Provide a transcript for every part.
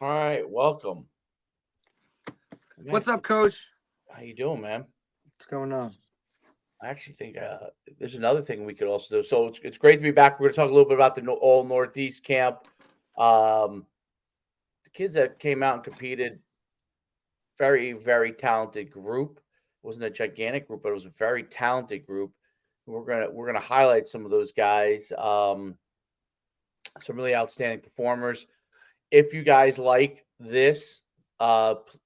All right, welcome. What's up, Coach? How you doing, man? What's going on? I actually think there's another thing we could also do. So it's great to be back. We're going to talk a little bit about the All Northeast camp. The kids that came out and competed, very, very talented group. It wasn't a gigantic group, but it was a very talented group. We're gonna highlight some of those guys. Some really outstanding performers. If you guys like this,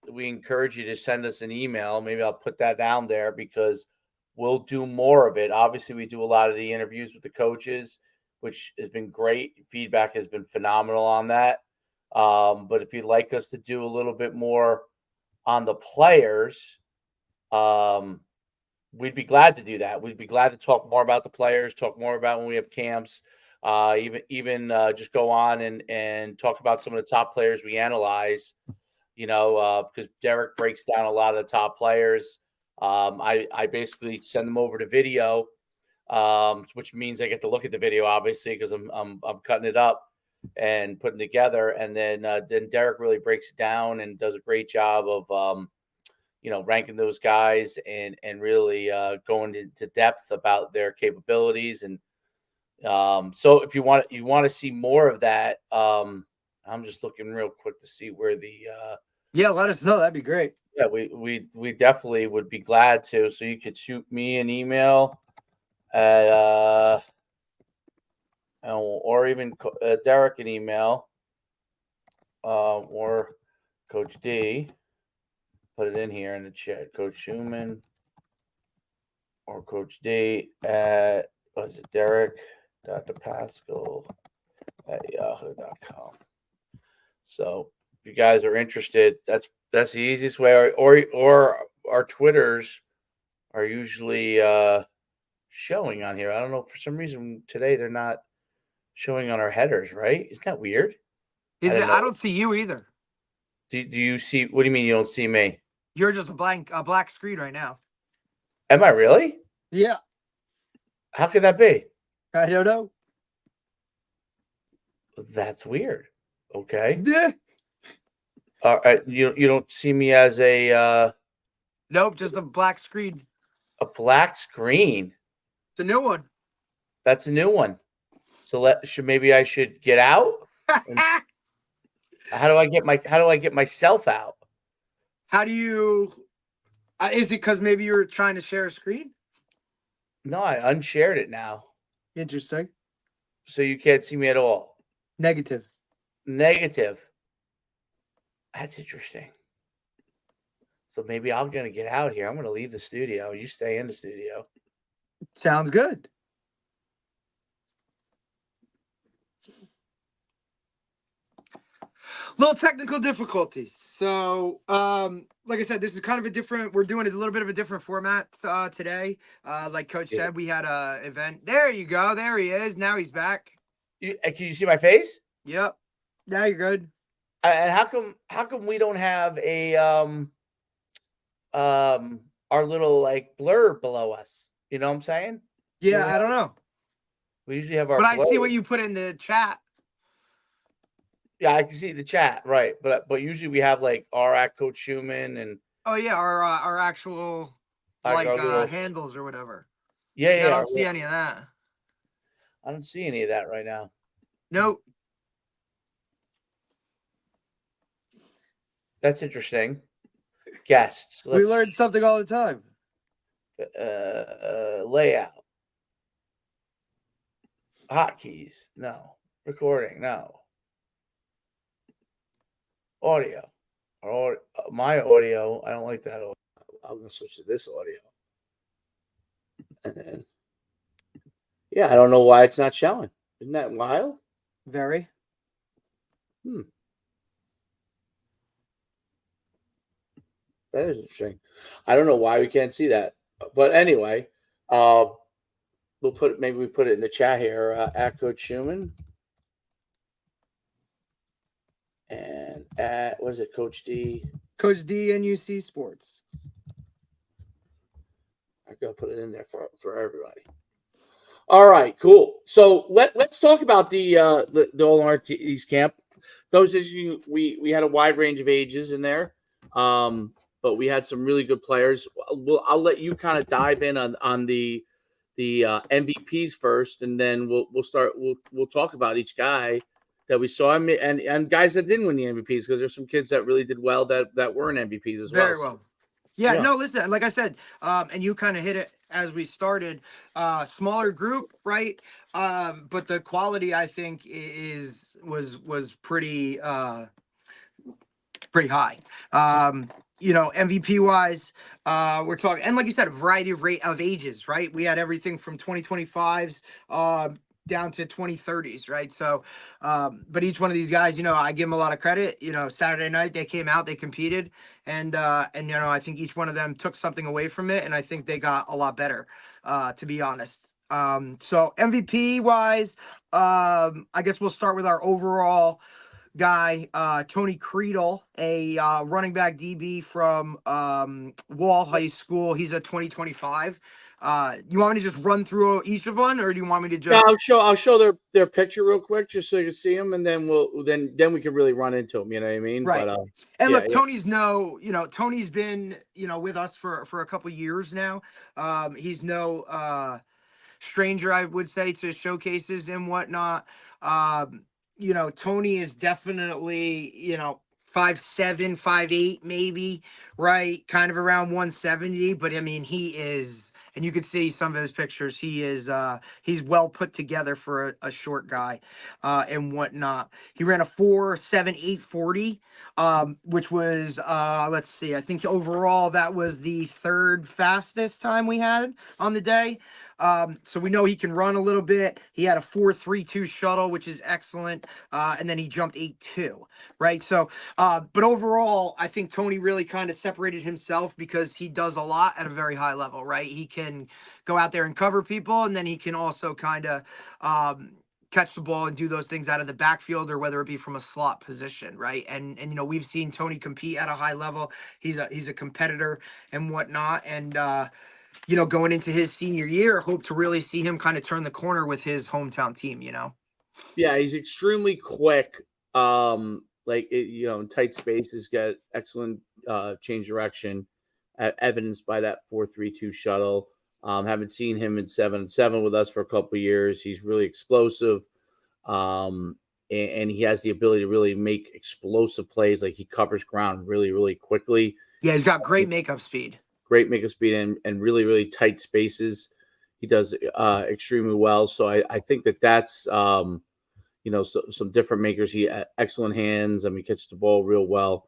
we encourage you to send us an email. Maybe I'll put that down there because we'll do more of it. Obviously, we do a lot of the interviews with the coaches, which has been great. Feedback has been phenomenal on that. But if you'd like us to do a little bit more on the players, we'd be glad to do that. We'd be glad to talk more about the players, talk more about when we have camps, even just go on and talk about some of the top players we analyze. Because Derek breaks down a lot of the top players. I basically send them over to video, which means I get to look at the video, obviously, because I'm cutting it up and putting it together, and then Derek really breaks it down and does a great job of ranking those guys and really going into depth about their capabilities. And so if you want to see more of that, I'm just looking real quick to see where the Yeah, let us know. That'd be great. yeah, we definitely would be glad to. So you could shoot me an email at or even Derek an email, or Coach D. Put it in here in the chat, Coach Schumann or Coach D at what is it, Derek.DePascal at yahoo.com. So if you guys are interested, that's the easiest way. Or our Twitters are usually showing on here. I don't know, for some reason today they're not showing on our headers, right? Isn't that weird? I don't see you either. Do you see? What do you mean you don't see me? You're just a black screen right now. Am I really? Yeah. How could that be? I don't know. That's weird. Okay. Yeah. All right. You don't see me as a Nope, just a black screen. a black screen. It's a new one. That's a new one. So maybe I should get out? How do I get myself out? How do you? Is it because maybe you were trying to share a screen? No, I unshared it now. Interesting. So you can't see me at all. Negative. That's interesting. So maybe I'm gonna get out here. I'm gonna leave the studio. You stay in the studio. Sounds good. Little technical difficulties. So, like I said, this is kind of a different. We're doing a little bit of a different format today. Like Coach said, we had a event. There you go. There he is. Now he's back. Can you see my face? Yep. Now you're good. And how come we don't have a our little like blur below us? You know what I'm saying? Yeah, I don't know. We usually have our. But I see what you put in the chat. Yeah, I can see the chat, right? But usually we have like our at Coach Schumann and our actual like little handles or whatever. Yeah, I don't see any of that. I don't see any of that right now. Nope. That's interesting. Guests. We learn something all the time. Layout. Hotkeys. No. Recording. No. Audio. Or my audio. I don't like that audio. I'm going to switch to this audio. And then, yeah, I don't know why it's not showing. Isn't that wild? Very. That is interesting. I don't know why we can't see that. But anyway, we put it in the chat here at Coach Schumann. And at, what is it, Coach D? Coach D, NUC Sports. I gotta put it in there for everybody. All right, cool. So let's talk about the All Northeast camp. those issues, we had a wide range of ages in there, but we had some really good players. I'll let you kind of dive in on the MVPs first, and then we'll talk about each guy that we saw, and guys that didn't win the MVPs, because there's some kids that really did well that weren't MVPs as well. Very well. Yeah, Yeah. no, listen, like I said, and you kind of hit it as we started, smaller group, right? But the quality I think was pretty high. MVP wise, we're talking, and like you said, a variety of rate of ages, right? We had everything from 2025s down to 2030s, right? So, but each one of these guys, I give them a lot of credit. Saturday night they came out, they competed, and I think each one of them took something away from it, and I think they got a lot better, to be honest. So MVP wise, I guess we'll start with our overall guy, Tony Creedle, a running back DB from Wall High School. He's a 2025. You want me to just run through each of them, or do you want me to just? Yeah, I'll show their picture real quick, just so you can see them, and then then we can really run into them. You know what I mean? Right. But, and look, Tony's Tony's been with us for a couple years now. He's no stranger, I would say, to showcases and whatnot. Tony is definitely, 5'7", 5'8", maybe, right? Kind of around 170. But I mean, he is, and you can see some of his pictures. He's well put together for a short guy, and whatnot. He ran a 4.7 840, which was, let's see, I think overall that was the third fastest time we had on the day. So we know he can run a little bit. He had a 4.32 shuttle, which is excellent. And then he jumped 8.2, right? So, but overall, I think Tony really kind of separated himself because he does a lot at a very high level, right? He can go out there and cover people, and then he can also kind of, catch the ball and do those things out of the backfield, or whether it be from a slot position, right? And we've seen Tony compete at a high level. He's a competitor and whatnot. And going into his senior year, hope to really see him kind of turn the corner with his hometown team, Yeah, he's extremely quick. In tight spaces, got excellent change direction, evidenced by that 4.32 shuttle. Haven't seen him in 7-7 with us for a couple of years. He's really explosive, and he has the ability to really make explosive plays. Like, he covers ground really, really quickly. Yeah, he's got great makeup speed. Great makeup speed, and really, really tight spaces. He does extremely well. So I think that's some different makers. He excellent hands. I mean, catches the ball real well.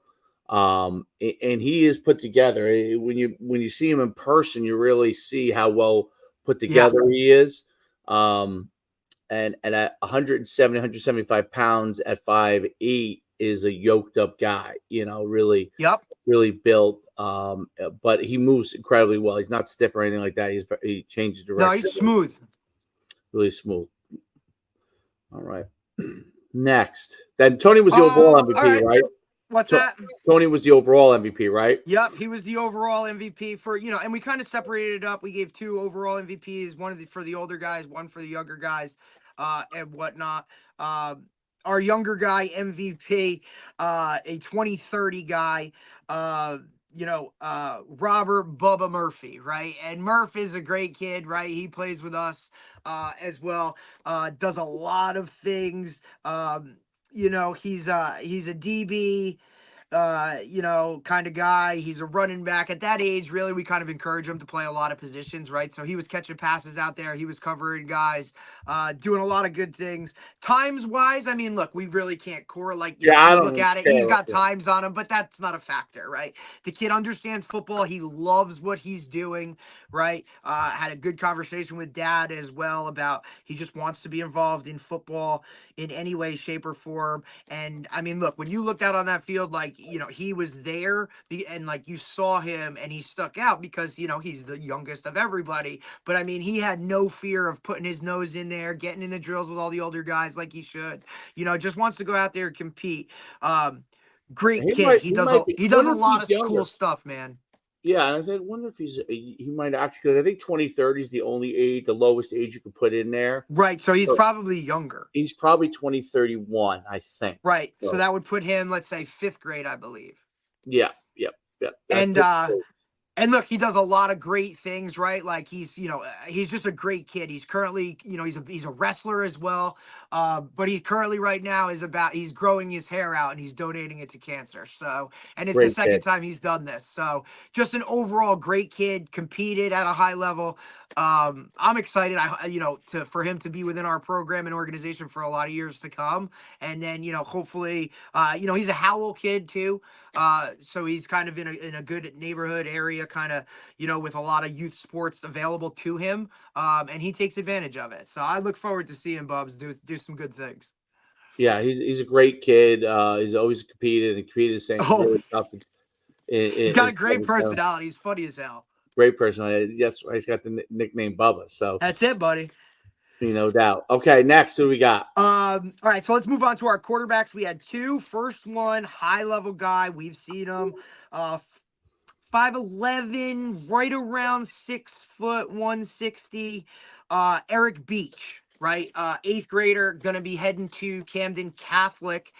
And he is put together. When you see him in person, you really see how well put together he is. And at 170, 175 pounds at 5'8" is a yoked up guy. Really. Yep. Really built, but he moves incredibly well. He's not stiff or anything like that. He changes direction. No, he's smooth. Really smooth. All right. Next. Then Tony was the overall MVP, right? What's that? Tony was the overall MVP, right? Yep, he was the overall MVP for, and we kind of separated it up. We gave 2 overall MVPs, one for the older guys, one for the younger guys, and whatnot. Our younger guy MVP, a 2030 guy, Robert Bubba Murphy, right? And Murph is a great kid, right? He plays with us as well. Does a lot of things. He's a DB. Kind of guy. He's a running back. At that age, really, we kind of encourage him to play a lot of positions, right? So he was catching passes out there. He was covering guys, doing a lot of good things. Times-wise, I mean, look, we really can't correlate. I don't look at it. He's got times on him, but that's not a factor, right? The kid understands football. He loves what he's doing, right? Had a good conversation with Dad as well about he just wants to be involved in football in any way, shape, or form. And, I mean, look, when you looked out on that field, like, he was there and like you saw him and he stuck out because, he's the youngest of everybody. But I mean, he had no fear of putting his nose in there, getting in the drills with all the older guys like he should, just wants to go out there and compete. Great kid. He does a lot of cool stuff, man. Yeah, and I wonder if he might actually. I think 2030 is the only age, the lowest age you could put in there. Right. So he's So probably younger. he's probably 2031, I think. Right. So So that would put him, let's say, fifth grade, I believe. yeah, yep, yep. That's And pretty cool. and look, he does a lot of great things, right? Like he's just a great kid. He's currently, he's a wrestler as well. But he currently right now he's growing his hair out and he's donating it to cancer. So, and it's the Great second kid. time he's done this. So, just an overall great kid, competed at a high level. I'm excited, for him to be within our program and organization for a lot of years to come. And then, hopefully, he's a Howell kid too. So he's kind of in a good neighborhood area, kind of, with a lot of youth sports available to him. And he takes advantage of it. So I look forward to seeing Bubs do some good things. Yeah, he's a great kid. He's always competed and competed Oh, really tough. he's got a In great personality. He's funny as hell. great personality. That's why he's got the nickname Bubba. So That's it, buddy. no doubt. Okay, next, who we got? All right, so let's move on to our quarterbacks. We had two. First one, high level guy. We've seen him. 5'11", right around 6', 160. Eric Beach, right? Eighth grader, gonna be heading to Camden Catholic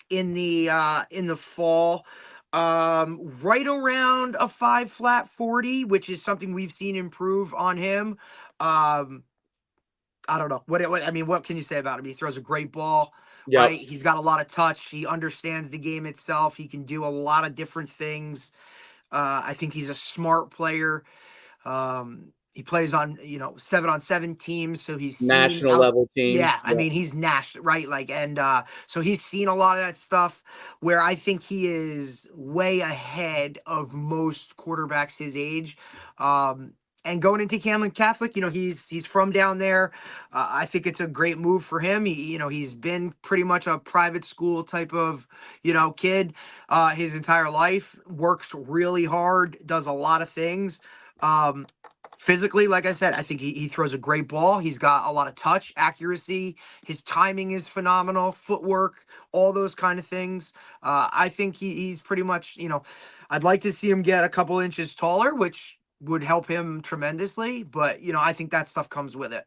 in the fall. Right around a 5 flat 40, which is something we've seen improve on him. I don't know what can you say about him? He throws a great ball, Yep. right? He's got a lot of touch. He understands the game itself. He can do a lot of different things. I think he's a smart player. He plays on 7-on-7 teams, so he's seen National out. level teams. Yeah, I mean he's national, right? Like, and so he's seen a lot of that stuff. Where I think he is way ahead of most quarterbacks his age. And going into Camden Catholic, he's from down there. I think it's a great move for him. He's been pretty much a private school type of, kid his entire life. Works really hard, does a lot of things. Physically, like I said, I think he throws a great ball. He's got a lot of touch, accuracy. His timing is phenomenal, footwork, all those kind of things. I think he's pretty much, I'd like to see him get a couple inches taller, which would help him tremendously. But, I think that stuff comes with it.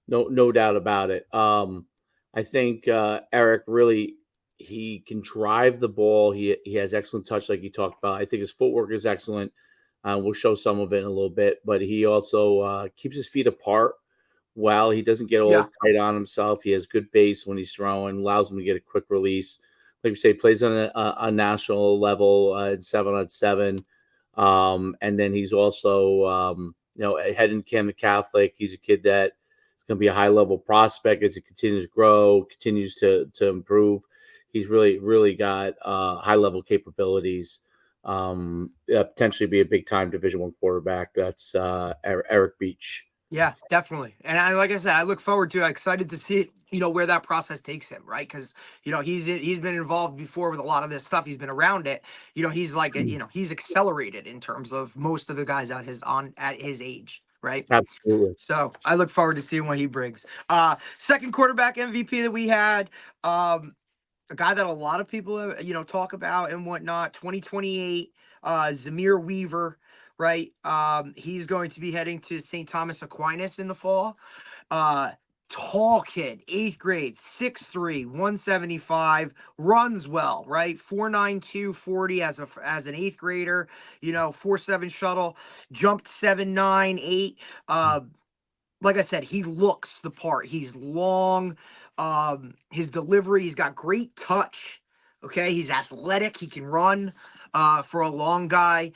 No doubt about it. I think Eric really, he can drive the ball. He has excellent touch, like you talked about. I think his footwork is excellent. We'll show some of it in a little bit, but he also keeps his feet apart. Well, he doesn't get all tight on himself. He has good base when he's throwing, allows him to get a quick release. Like we say, plays on a national level in 7-on-7. And then he's also, heading Camden Catholic. He's a kid that is going to be a high level prospect as he continues to grow, continues to improve. He's really got high level capabilities. Potentially be a big time Division I quarterback. That's Eric Beach. Yeah, definitely. And like I said, I look forward to excited to see, where that process takes him, right? Because, he's been involved before with a lot of this stuff. He's been around it. He's like, he's accelerated in terms of most of the guys at his age, right? Absolutely. So I look forward to seeing what he brings. Second quarterback MVP that we had, a guy that a lot of people, talk about and whatnot, 2028, Zamir Weaver. Right. He's going to be heading to St. Thomas Aquinas in the fall. Tall kid, 8th grade, 6'3", 175, runs well, right? 4.92 40 as an 8th grader, 4.7 shuttle, jumped 7.9 8. Like I said, he looks the part. He's long. His delivery, he's got great touch. Okay, he's athletic. He can run for a long guy.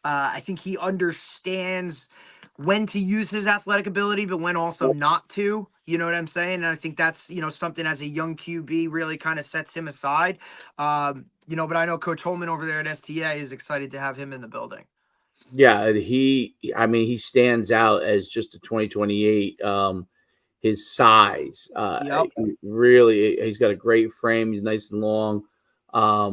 I think he understands when to use his athletic ability, but when also not to. You know what I'm saying? And I think that's, something as a young QB really kind of sets him aside. But I know Coach Holman over there at STA is excited to have him in the building. Yeah, he stands out as just a 2028. His size, really, he's got a great frame. He's nice and long.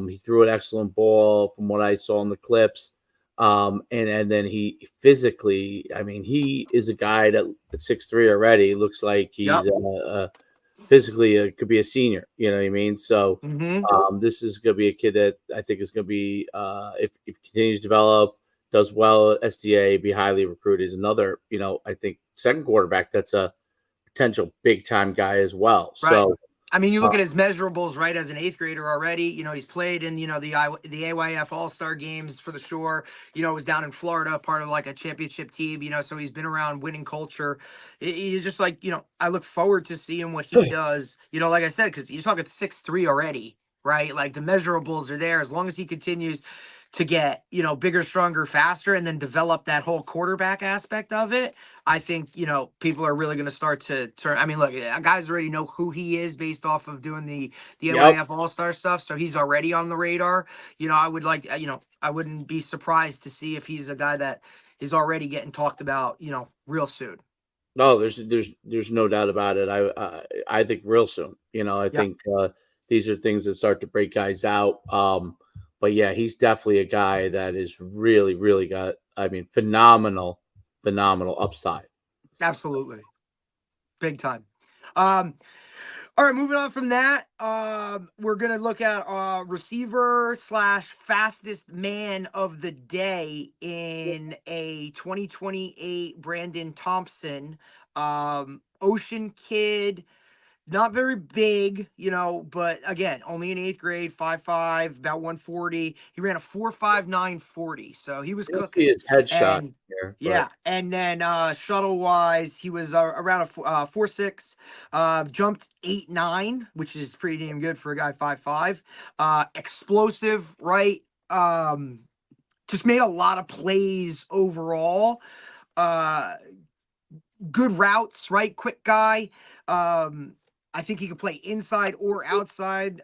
He threw an excellent ball from what I saw in the clips. And then he physically, he is a guy that at 6'3" already looks like he's physically could be a senior. You know what I mean? So Mm-hmm. this is going to be a kid that I think is going to be, if he continues to develop, does well at SDA, be highly recruited. Is another, I think second quarterback that's a potential big time guy as well. Right. So I mean, you look at his measurables, right, as an eighth grader already. He's played in, the AYF All-Star games for the Shore. Was down in Florida, part of like a championship team, so he's been around winning culture. He's just like, I look forward to seeing what he does, like I said, because you're talking 6'3" already, right? Like the measurables are there as long as he continues to get, bigger, stronger, faster, and then develop that whole quarterback aspect of it. I think, people are really going to start to turn. I mean, look, guys already know who he is based off of doing the yep. AYF All-Star stuff. So he's already on the radar. I would like, I wouldn't be surprised to see if he's a guy that is already getting talked about, real soon. No, there's no doubt about it. I think real soon. I Yeah, think these are things that start to break guys out. But yeah, he's definitely a guy that is really, really got. I mean, phenomenal upside. absolutely. Big time. Um, All right, moving on from that, we're gonna look at receiver slash fastest man of the day in a 2028 Brandon Thompson, Ocean Kid. Not very big, but again, only in eighth grade, 5'5", about 140. He ran a 4.59 40, so he was You don't see cooking. his headshot And here, but yeah, and then shuttle wise, he was around a 4.6, jumped 8.9, which is pretty damn good for a guy 5'5". Explosive, right? Just made a lot of plays overall. Uh, Good routes, right? Quick guy. I think he can play inside or outside.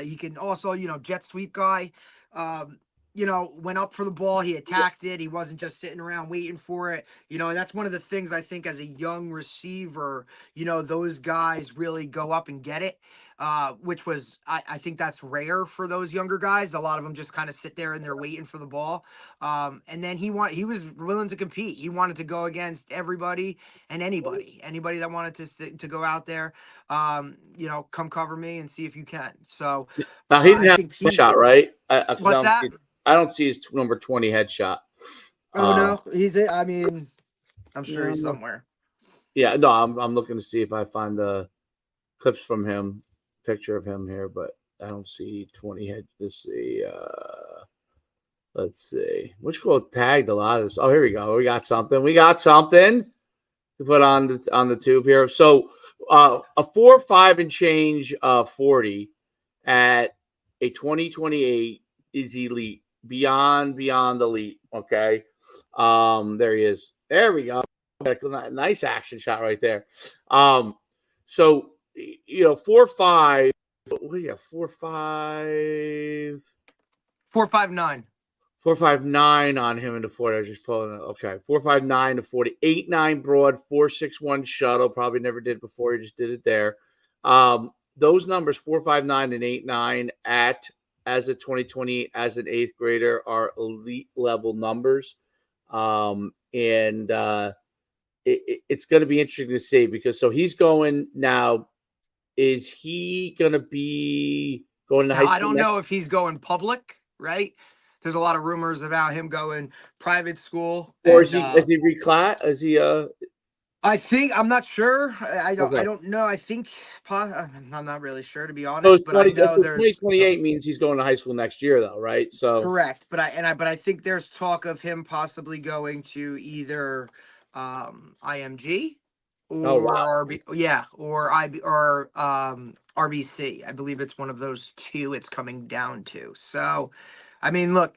He can also, jet sweep guy. Went up for the ball, he attacked it. He wasn't just sitting around waiting for it. And that's one of the things I think as a young receiver, those guys really go up and get it. Which was, I think that's rare for those younger guys. A lot of them just kind of sit there and they're waiting for the ball. And then he was willing to compete. He wanted to go against everybody and anybody that wanted to go out there, come cover me and see if you can. So he didn't I have think a he's. headshot, right? Because What's that? I don't see his number 20 headshot. Oh no, he's it. I mean, I'm sure he's No. somewhere. Yeah, no, I'm looking to see if I find the clips from him, picture of him here, but I don't see 20 head. Let's see. Which goal tagged a lot of this? Oh, here we go. We got something. To put on the tube here. So a 4.5 and change 40 at a 2028 is elite, beyond elite. Okay. There he is. There we go. Nice action shot right there. So 4.5. What do you got? 4.5. 4.59. 4.59 on him in the 40. I was just pulling it. Okay. 4.59 to 40. 8.9 broad, 4.61 shuttle. Probably never did before. He just did it there. Those numbers, 4.59 and 8.9 as a 2020 as an eighth grader, are elite level numbers. It's going to be interesting to see because he's going now. Is he going to be going to Now, high I school don't next? know if he's going public, right? There's a lot of rumors about him going private school, Or and is he reclass? Is he I think I'm not sure. I don't. I okay? don't know. I think I'm not really sure to be So honest, it's but I 20. So know there's 2028 means he's going to high school next year, though, right? So correct. But I think there's talk of him possibly going to either IMG oh wow, or RB, yeah, or IB or RBC. I believe it's one of those two. It's coming down to. So, I mean, look,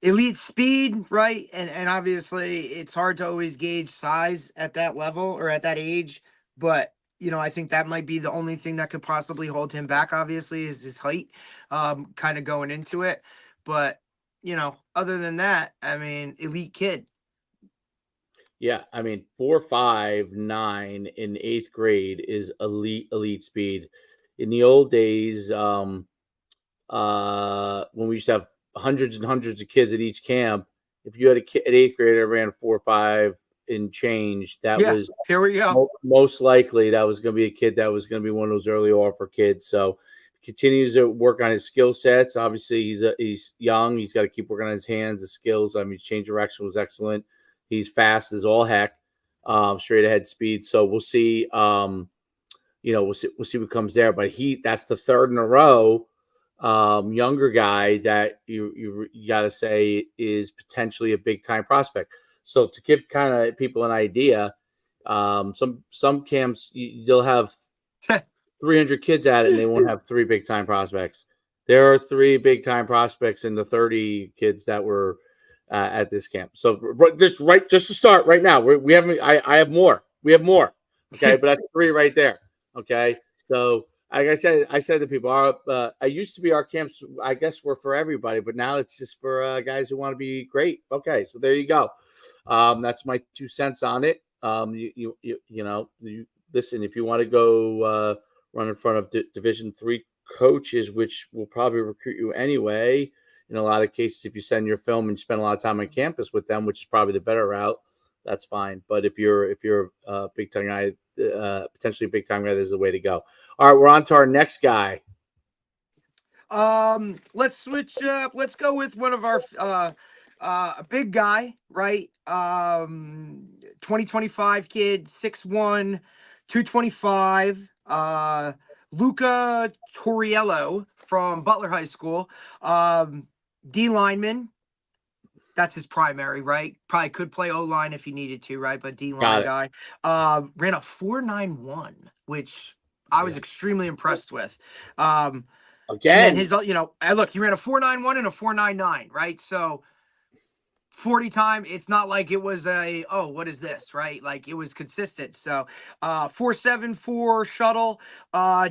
elite speed, right? And obviously it's hard to always gauge size at that level or at that age, but I think that might be the only thing that could possibly hold him back, obviously, is his height, kind of going into it. But, other than that, I mean, elite kid. yeah. I mean, 4.59 in eighth grade is elite speed. In the old days, when we used to have hundreds and hundreds of kids at each camp, if you had an eighth grader that ran 4.5, and change, that Yeah, was here we go. most likely that was going to be a kid that was going to be one of those early offer kids. So continues to work on his skill sets. Obviously, he's young. He's got to keep working on his hands, his skills. I mean, change direction was excellent. He's fast as all heck, straight ahead speed. So we'll see. We'll see what comes there. But that's the third in a row. Younger guy that you got to say is potentially a big time prospect. So to give kind of people an idea, some camps you'll have 300 kids at it, and they won't have 3 big time prospects. There are 3 big time prospects in the 30 kids that were at this camp. So just to start right now, we haven't. I have more. We have more. Okay, but that's 3 right there. Okay, so like I said to people, I used to be our camps. I guess were for everybody, but now it's just for guys who want to be great. Okay, so there you go. That's my 2 cents on it. You listen, if you want to go run in front of Division III coaches, which will probably recruit you anyway. In a lot of cases, if you send your film and spend a lot of time on campus with them, which is probably the better route, that's fine. But if you're a big time guy, potentially a big time guy, this is the way to go. All right, we're on to our next guy. Let's switch up. Let's go with one of our a big guy, right? 2025 kid, 6'1", 225. Luca Torriello from Butler High School. D lineman. That's his primary, right? Probably could play O-line if he needed to, right? But D-line guy. Ran a 4.91, which I was extremely impressed with. And then his, look, he ran a 4.91 and a 4.99, right? So 40 time, it's not like it was what is this, right? Like it was consistent. So 4.74 shuttle,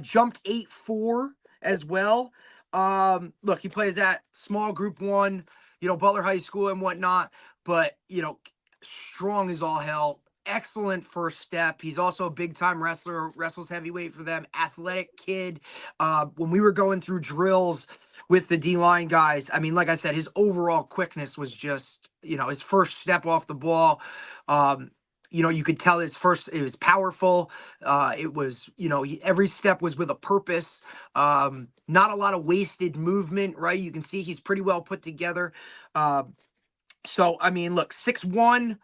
jumped 8.4 as well. Look, he plays that small group 1, Butler High School and whatnot, but strong as all hell. Excellent first step. He's also a big time wrestler, wrestles heavyweight for them, athletic kid. When we were going through drills with the D-line guys, I mean, like I said, his overall quickness was just, his first step off the ball. You could tell it was powerful. It was, every step was with a purpose. Not a lot of wasted movement, right? You can see he's pretty well put together. So, I mean, look, 6'1",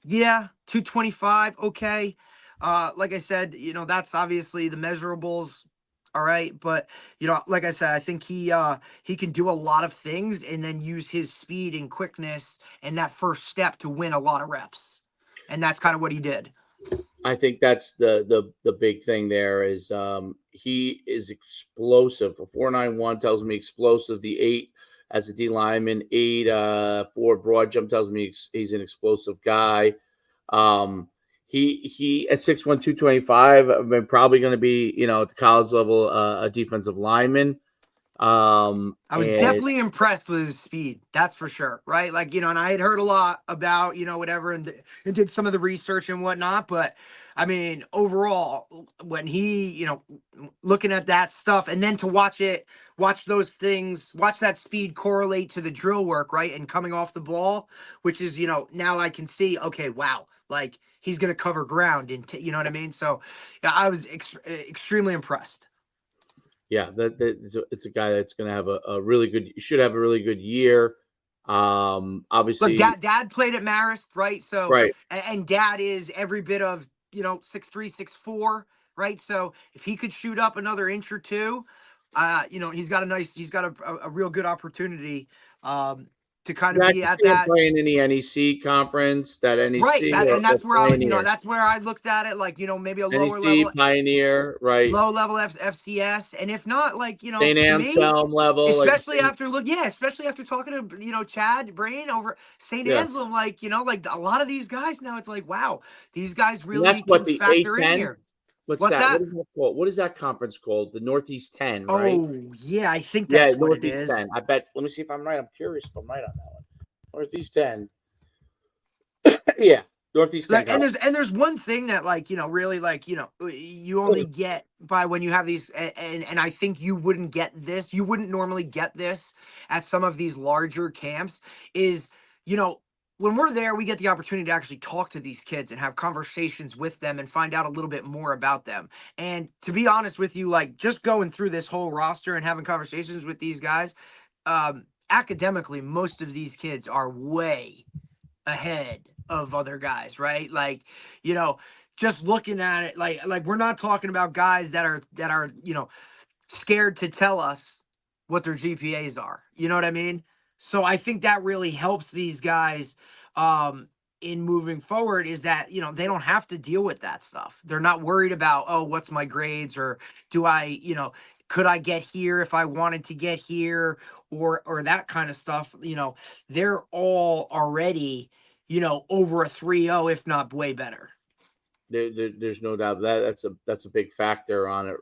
yeah, 225, okay. Like I said, that's obviously the measurables. All right. But, like I said, I think he can do a lot of things and then use his speed and quickness and that first step to win a lot of reps. And that's kind of what he did. I think that's the big thing there is he is explosive. A 4.91 tells me explosive. The 8 as a D lineman, 8 broad jump tells me he's an explosive guy. He at 6'1", 225, I mean, probably going to be, at the college level, a defensive lineman. I was definitely impressed with his speed. That's for sure. Right. Like, and I had heard a lot about, whatever, and did some of the research and whatnot. But I mean, overall, when he, looking at that stuff and then to watch those things, watch that speed correlate to the drill work, right. And coming off the ball, which is, now I can see, okay, wow, like he's going to cover ground and, you know what I mean? So yeah, I was extremely impressed. Yeah, it's a guy that's going to have a really good. Should have a really good year. Obviously, look, Dad played at Marist, right? So, right, and Dad is every bit of 6'3", 6'4", right? So if he could shoot up another inch or two, he's got a real good opportunity. To kind of be at that playing in the NEC conference, that NEC, right? And that's where that's where I looked at it, like maybe a lower NEC, level Pioneer, right? Low level FCS, and if not, like St. Anselm level, especially after talking to Chad Brain over St. Anselm, like like a lot of these guys now, it's like wow, these guys really that's what the factor in here. What's that? What is that called? What is that conference called? The Northeast 10, right? Oh, yeah, I think that's what Northeast it is. 10. I bet. Let me see if I'm right. I'm curious if I'm right on that one. Northeast 10. Yeah, Northeast 10. And there's one thing that really you only get by when you have these, and I think you wouldn't get this. You wouldn't normally get this at some of these larger camps. Is when we're there, we get the opportunity to actually talk to these kids and have conversations with them and find out a little bit more about them. And to be honest with you, like just going through this whole roster and having conversations with these guys, academically, most of these kids are way ahead of other guys, right? Like, you know, just looking at it, like we're not talking about guys that are scared to tell us what their GPAs are. You know what I mean? So I think that really helps these guys um in moving forward, is that they don't have to deal with that stuff. They're not worried about, oh, what's my grades, or do I, could I get here if I wanted to get here, or that kind of stuff. They're all already, over a 3.0, if not way better. There's no doubt that's a big factor on it.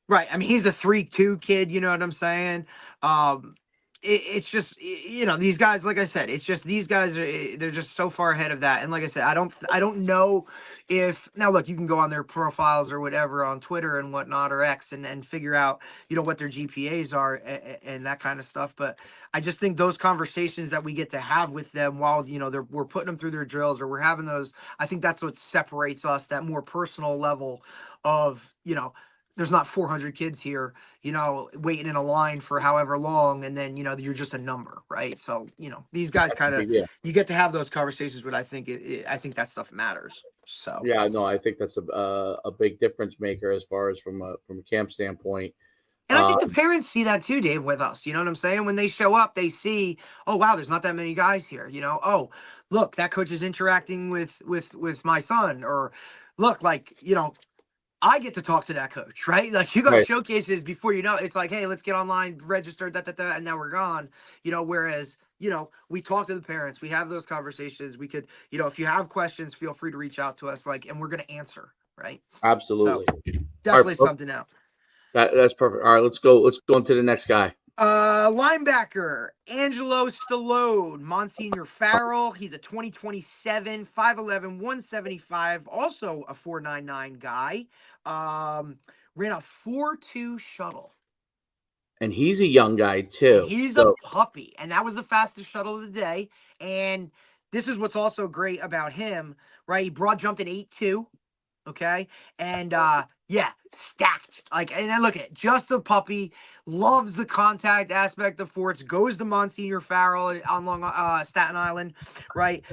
Right. I mean, he's a 3.2 kid. You know what I'm saying? It's just, these guys, like I said, it's just these guys they're just so far ahead of that. And like I said, I don't know if, now look, you can go on their profiles or whatever on Twitter and whatnot, or X, and figure out, what their GPAs are, and that kind of stuff. But I just think those conversations that we get to have with them while, we're putting them through their drills, or we're having those, I think that's what separates us, that more personal level of, there's not 400 kids here, waiting in a line for however long, and then, you're just a number, right? So, these guys kind of, you get to have those conversations with. I think I think that stuff matters. So yeah, no, I think that's a big difference maker as far as from a camp standpoint. And I think the parents see that too, Dave, with us. You know what I'm saying? When they show up, they see, oh wow, there's not that many guys here. Oh, look, that coach is interacting with my son, or look, like, I get to talk to that coach, right? Like, you go to showcases, before you know, it's like, hey, let's get online, register, and now we're gone. Whereas, we talk to the parents, we have those conversations. We could, if you have questions, feel free to reach out to us, like, and we're gonna answer, right? Absolutely. So, definitely something out. That's perfect. All right, let's go on to the next guy. Linebacker Angelo Stallone, Monsignor Farrell. He's a 2027, 5'11", 175, also a 4.99 guy. Ran a 4.2 shuttle. And he's a young guy too. And he's a puppy, and that was the fastest shuttle of the day. And this is what's also great about him, right? He broad jumped at 8.2. Okay. And yeah, stacked. Like, and then look at it, just a puppy, loves the contact aspect of forts, goes to Monsignor Farrell on Long Staten Island, right?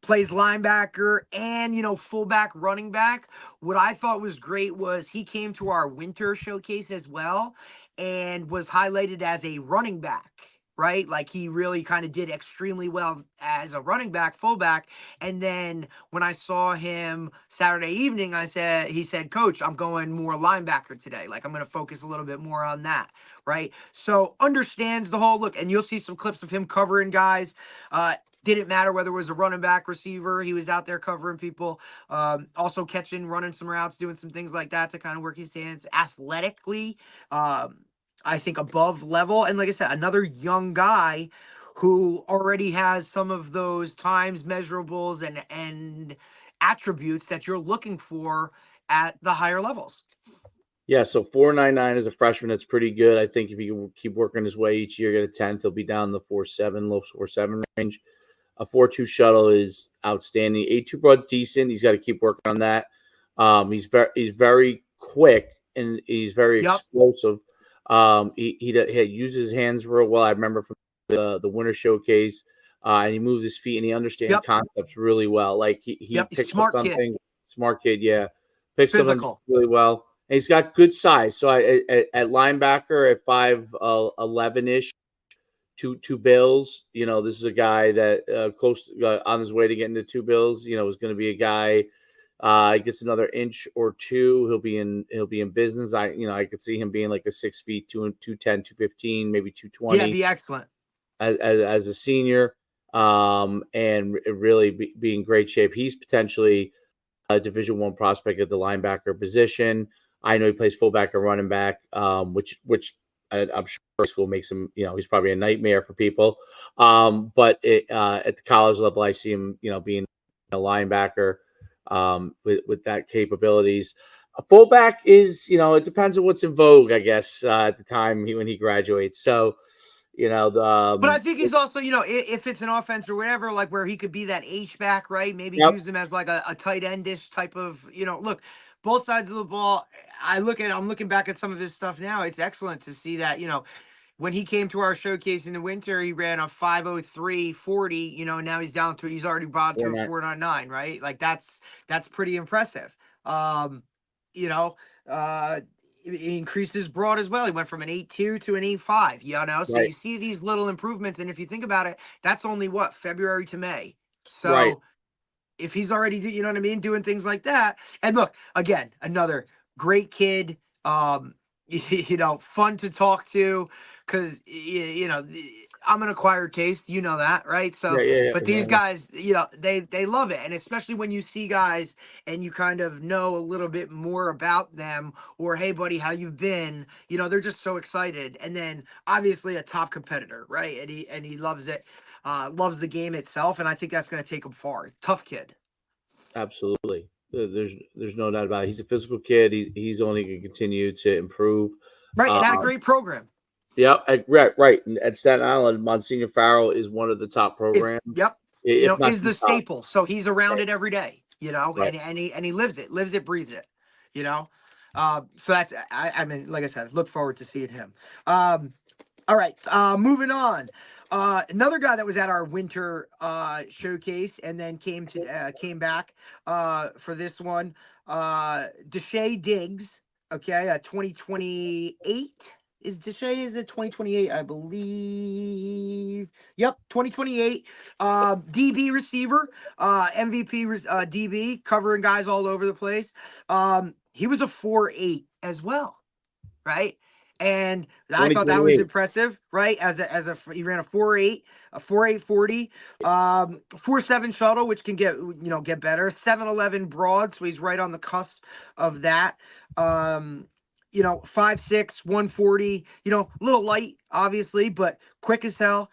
Plays linebacker and fullback, running back. What I thought was great was he came to our winter showcase as well and was highlighted as a running back. Right? Like, he really kind of did extremely well as a running back, fullback. And then when I saw him Saturday evening, he said, Coach, I'm going more linebacker today. Like, I'm going to focus a little bit more on that. Right? So understands the whole look, and you'll see some clips of him covering guys. Didn't matter whether it was a running back, receiver. He was out there covering people, also catching, running some routes, doing some things like that to kind of work his hands athletically. I think above level. And like I said, another young guy who already has some of those times measurables and attributes that you're looking for at the higher levels. Yeah, so 4.99 as a freshman, that's pretty good. I think if he can keep working his way each year, get a 10th, he'll be down in the 4.7, low 4.7 range. A 4.2 shuttle is outstanding. 8.2 broad's decent. He's got to keep working on that. He's very quick, and he's very explosive. He uses his hands real well. I remember from the winter showcase, and he moves his feet, and he understands concepts really well. Like, he picks up something. Smart kid, yeah. Picks something really well. And he's got good size. So at linebacker at 5'11" two bills. This is a guy that close on his way to getting to 2 bills. Is going to be a guy. He gets another inch or two, he'll be in business. I could see him being like a 6 feet, 210, 215, maybe 220. Yeah, be excellent as a senior, and really be in great shape. He's potentially a Division I prospect at the linebacker position. I know he plays fullback and running back, which I'm sure school makes him. He's probably a nightmare for people. But at the college level, I see him, being a linebacker. With that capabilities. A fullback is, it depends on what's in vogue, I guess, at the time when he graduates. So, But I think he's also, if it's an offense or whatever, like where he could be that H-back, right? Maybe Yep. use him as like a tight endish type of, look, both sides of the ball. I'm looking back at some of his stuff now. It's excellent to see that, when he came to our showcase in the winter, he ran a 5:03:40. Now he's already brought to a 4:99, right? Like that's pretty impressive. You know, he increased his broad as well. He went from an 8.2 to an 8.5, So Right. you see these little improvements. And if you think about it, that's only what, February to May. So Right. if he's already, you know what I mean, doing things like that. And look, again, another great kid. Fun to talk to because, I'm an acquired taste, that, right? So, but these guys, they love it. And especially when you see guys and you kind of know a little bit more about them or, hey, buddy, how you been? They're just so excited. And then obviously a top competitor, right? And he loves it, loves the game itself. And I think that's going to take him far. Tough kid. Absolutely. There's no doubt about it. He's a physical kid. He's only going to continue to improve. Right. It had a great program. Yeah, right. And at Staten Island, Monsignor Farrell is one of the top programs. If not Is the staple. So he's around it every day, right. and he lives it, breathes it, So that's, I mean, like I said, look forward to seeing him. All right, moving on. Another guy that was at our winter showcase and then came back for this one, Deshae Diggs. Okay, 2028 is it 2028? I believe. Yep, 2028. DB receiver, MVP DB, covering guys all over the place. He was a 4.8 as well, right? And I thought that was impressive, right? He ran a 4.8, a 4.840, 4.7 shuttle, which can get better. 7.11 broad, so he's right on the cusp of that. 5.6, 140. A little light, obviously, but quick as hell.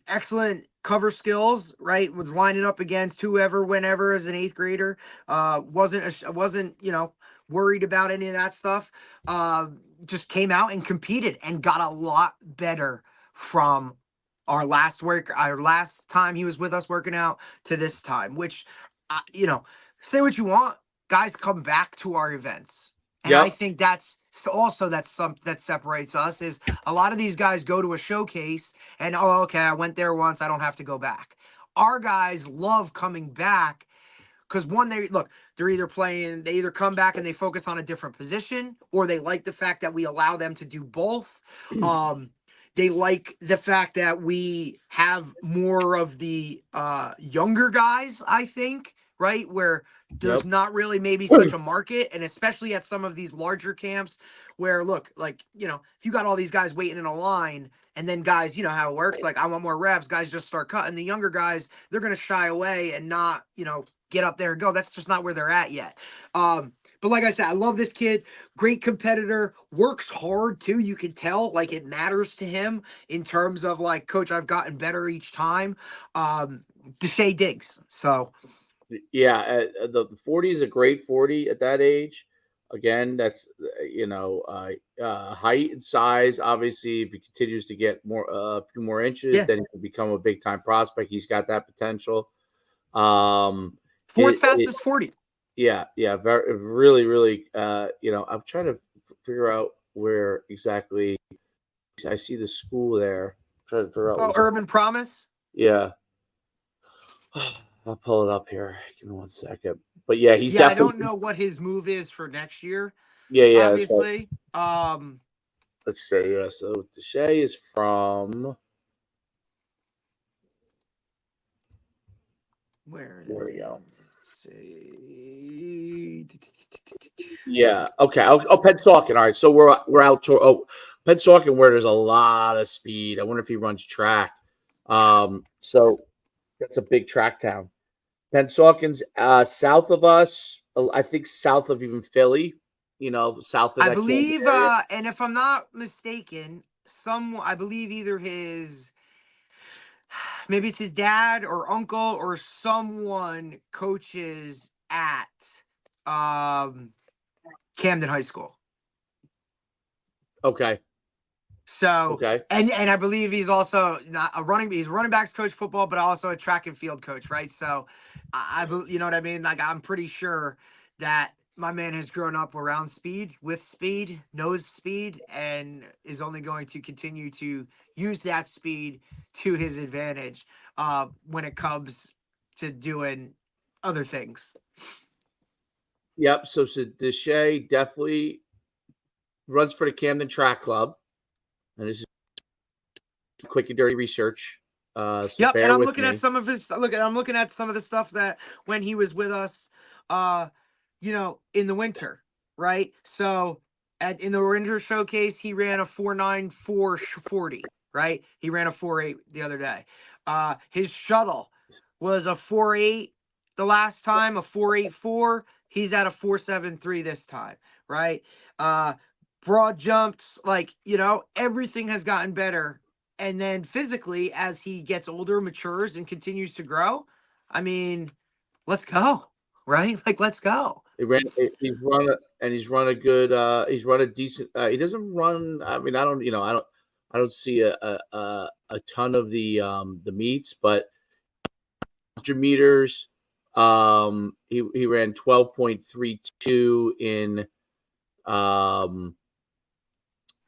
Excellent cover skills, right? Was lining up against whoever, whenever, as an 8th grader. Wasn't worried about any of that stuff. Just came out and competed and got a lot better from our last time he was with us working out to this time, which, say what you want, guys come back to our events. And I think that's also that separates us is a lot of these guys go to a showcase and, oh, okay, I went there once, I don't have to go back. Our guys love coming back because they're either come back and they focus on a different position, or they like the fact that we allow them to do both. They like the fact that we have more of the younger guys, I think, right? Where there's not really maybe such a market, and especially at some of these larger camps where, look, like, if you got all these guys waiting in a line and then guys, you know how it works, like, I want more reps, guys just start cutting. The younger guys, they're going to shy away and not, get up there and go. That's just not where they're at yet. But like I said, I love this kid. Great competitor. Works hard too. You can tell like it matters to him in terms of like, coach, I've gotten better each time. Deshae Diggs. So yeah, the 40 is a great 40 at that age. Again, that's height and size. Obviously, if he continues to get a few more inches, then he can become a big time prospect. He's got that potential. Fourth fastest 40. Yeah, very, really, really. I'm trying to figure out where exactly. I see the school there. I'm trying to figure out. Oh, Urban Promise. Yeah, I'll pull it up here. Give me 1 second. But yeah, he's definitely. I don't know what his move is for next year. Yeah. Obviously. Let's see. Yeah, so Deshae is from. There we go. Let's see. Yeah. Okay. Pennsauken. All right. So we're out to Pennsauken, where there's a lot of speed. I wonder if he runs track. So that's a big track town. Pensauken's south of us. I think south of even Philly. South of. I believe, and if I'm not mistaken, I believe either maybe it's his dad or uncle or someone coaches at Camden High School. Okay. So, Okay. and I believe he's also not a running. He's a running backs coach football, but also a track and field coach, right? So, you know what I mean. Like, I'm pretty sure that my man has grown up around speed, with speed, knows speed, and is only going to continue to use that speed to his advantage when it comes to doing other things. Yep. So Deshay definitely runs for the Camden Track Club, and this is quick and dirty research. So Yep, and bear I'm with looking at me. some of his I'm looking at some of the stuff that when he was with us uh in the winter, right? So in the winter showcase he ran a 4.94 40, right? He ran a 4.8 the other day. His shuttle was a 4.8 the last time, a 4.84. He's at a 4.73 this time, right? Uh broad jumps, like, everything has gotten better, and then physically as he gets older, matures, and continues to grow. I mean, let's go, right? Like, let's go. He's run a good he's run a decent he doesn't run, I mean, I don't see a ton of the meets, but 100 meters, he ran 12.32 um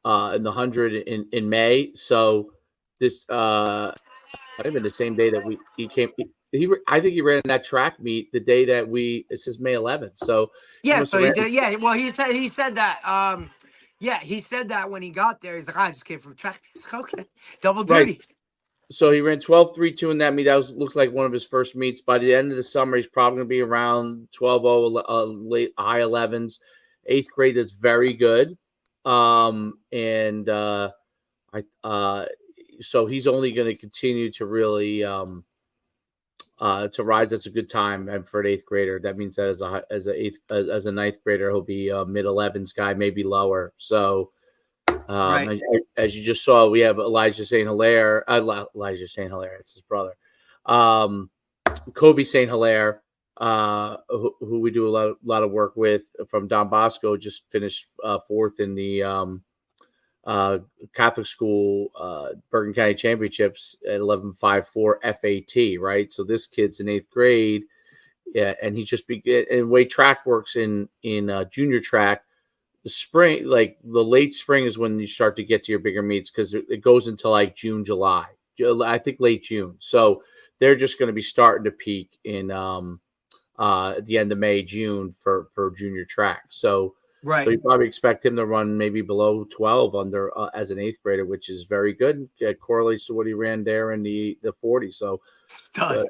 in the 100 in May. So this might have been the same day that he came. I think he ran that track meet the day that it says May 11th. So he Yeah, must so have he ran. did. Yeah, well, he said that. Yeah, he said that when he got there. He's like, I just came from track. Okay, double Right. duty. So he ran 12.32 in that meet. That looks like one of his first meets. By the end of the summer, he's probably going to be around 12.0, late high 11s. Eighth grade, that's very good. And so he's only going to continue to really to rise. That's a good time, and for an eighth grader, that means that as a ninth grader, he'll be a mid 11s guy, maybe lower. So, Right. as you just saw, we have Elijah St. Hilaire. Elijah St. Hilaire, it's his brother. Kobe St. Hilaire, who we do a lot of work with from Don Bosco, just finished fourth in the Catholic school Bergen County Championships at 11.54 FAT, right? So this kid's in eighth grade, yeah, and he's just and way track works in junior track. The spring, like the late spring, is when you start to get to your bigger meets because it goes until like June, July. I think late June. So they're just going to be starting to peak in at the end of May, June for junior track. So Right. you probably expect him to run maybe below 12 under as an eighth grader, which is very good. It correlates to what he ran there in the 40. So Stud.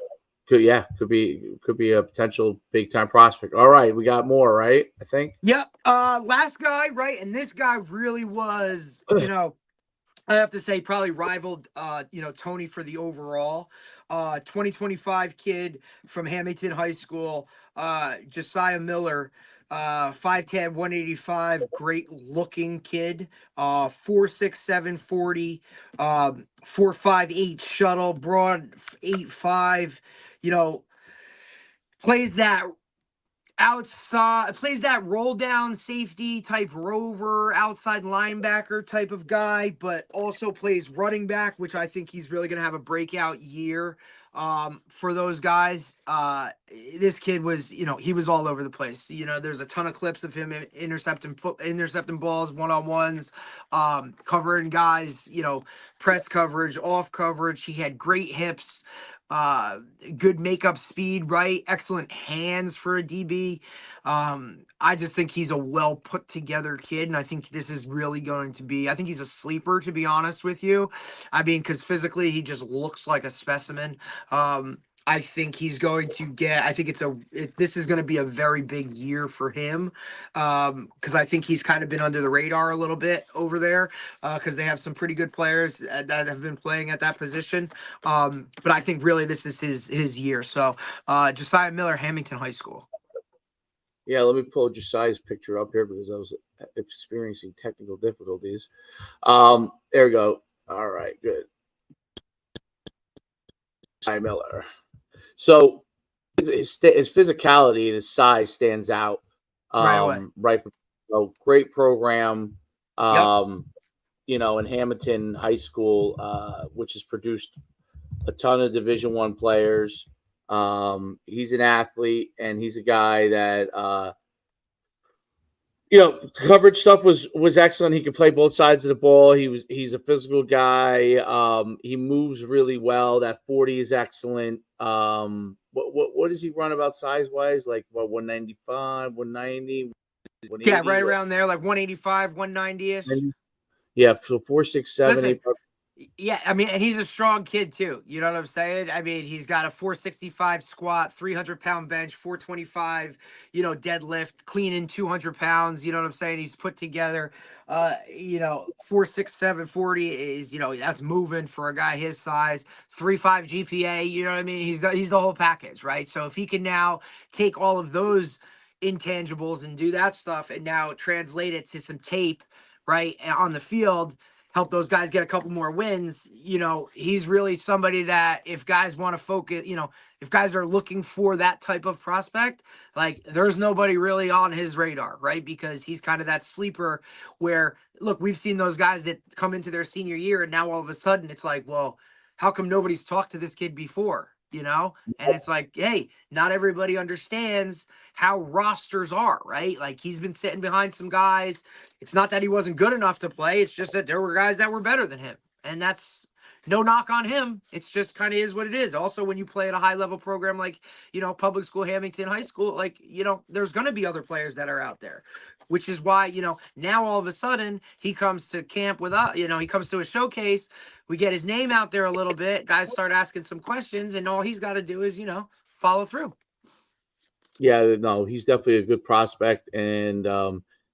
could be a potential big time prospect. All right, we got more, right? I think. Yep. Last guy, right? And this guy really was, I have to say probably rivaled Tony for the overall 2025 kid from Hamilton High School, Josiah Miller, 5'10", 185, great looking kid, 4.67 40, 4.58 shuttle, broad 8.5, plays that outside, plays that roll down safety type rover, outside linebacker type of guy, but also plays running back, which I think he's really going to have a breakout year for those guys. This kid was, he was all over the place. There's a ton of clips of him intercepting balls, one-on-ones, covering guys, press coverage, off coverage. He had great hips, uh good makeup speed, right? Excellent hands for a DB. I just think he's a well put together kid, and I think this is really going to be, I think he's a sleeper, to be honest with you. I mean, because physically he just looks like a specimen. I think he's going to I think this is going to be a very big year for him, because I think he's kind of been under the radar a little bit over there, because they have some pretty good players that have been playing at that position. But I think really this is his year. So Josiah Miller, Hamilton High School. Yeah, let me pull Josiah's picture up here because I was experiencing technical difficulties. There we go. All right, good. Josiah Miller. So his physicality and his size stands out. Right away. Right. So great program. Yep. in Hamilton High School, which has produced a ton of Division I players. He's an athlete, and he's a guy that coverage stuff was excellent. He could play both sides of the ball. He's a physical guy. He moves really well. That 40 is excellent. What does he run about size wise? Like 195, 190, 180? Yeah, right around there, like 185, 190 ish. Yeah, so 4'6", 7", Listen, 8. yeah, I mean, and he's a strong kid too. You know what I'm saying? I mean, he's got a 465 squat, 300-pound bench, 425, deadlift, cleaning 200 pounds. You know what I'm saying? He's put together. 4.67 40 is, that's moving for a guy his size. 3.5 GPA. You know what I mean? He's the whole package, right? So if he can now take all of those intangibles and do that stuff, and now translate it to some tape, right, on the field, help those guys get a couple more wins. He's really somebody that if guys want to focus, if guys are looking for that type of prospect, like there's nobody really on his radar, right? Because he's kind of that sleeper where, look, we've seen those guys that come into their senior year and now all of a sudden it's like, well, how come nobody's talked to this kid before? And it's like, hey, not everybody understands how rosters are, right? Like he's been sitting behind some guys. It's not that he wasn't good enough to play. It's just that there were guys that were better than him. And that's no knock on him. It's just kind of is what it is. Also, when you play at a high level program like, public school, Hamilton High School, like, there's going to be other players that are out there, which is why, now all of a sudden he comes to camp with us, he comes to a showcase. We get his name out there a little bit. Guys start asking some questions, and all he's got to do is, follow through. Yeah, no, he's definitely a good prospect, and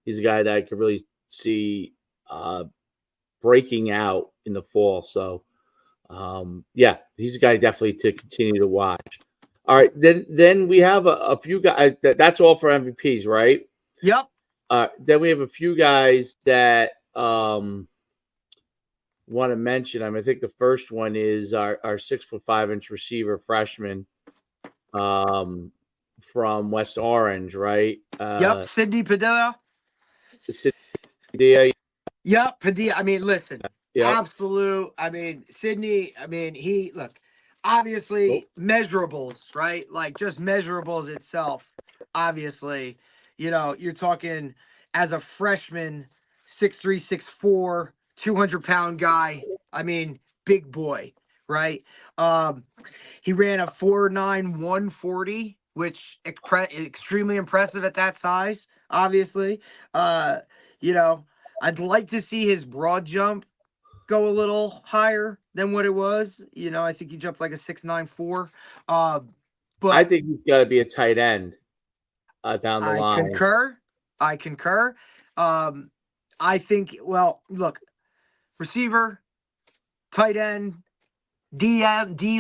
he's a guy that I could really see breaking out in the fall. So, yeah, he's a guy definitely to continue to watch. All right, then we have a few guys. That's all for MVPs, right? Yep. Then we have a few guys that want to mention. I think the first one is our 6'5" receiver freshman from West Orange, right? Yep, Sidney Padilla. Padilla. Yep, Padilla. I mean, listen, Yep. absolute. I mean, Sidney. I mean, obviously measurables, right? Like just measurables itself. Obviously, you're talking as a freshman, 6'3", 6'4", 200-pound guy. I mean, big boy, right? He ran a 4.9 140, which extremely impressive at that size. Obviously, I'd like to see his broad jump go a little higher than what it was. I think he jumped like a 6.94. But I think he's got to be a tight end down the line. I concur. I think, well, look, receiver, tight end, D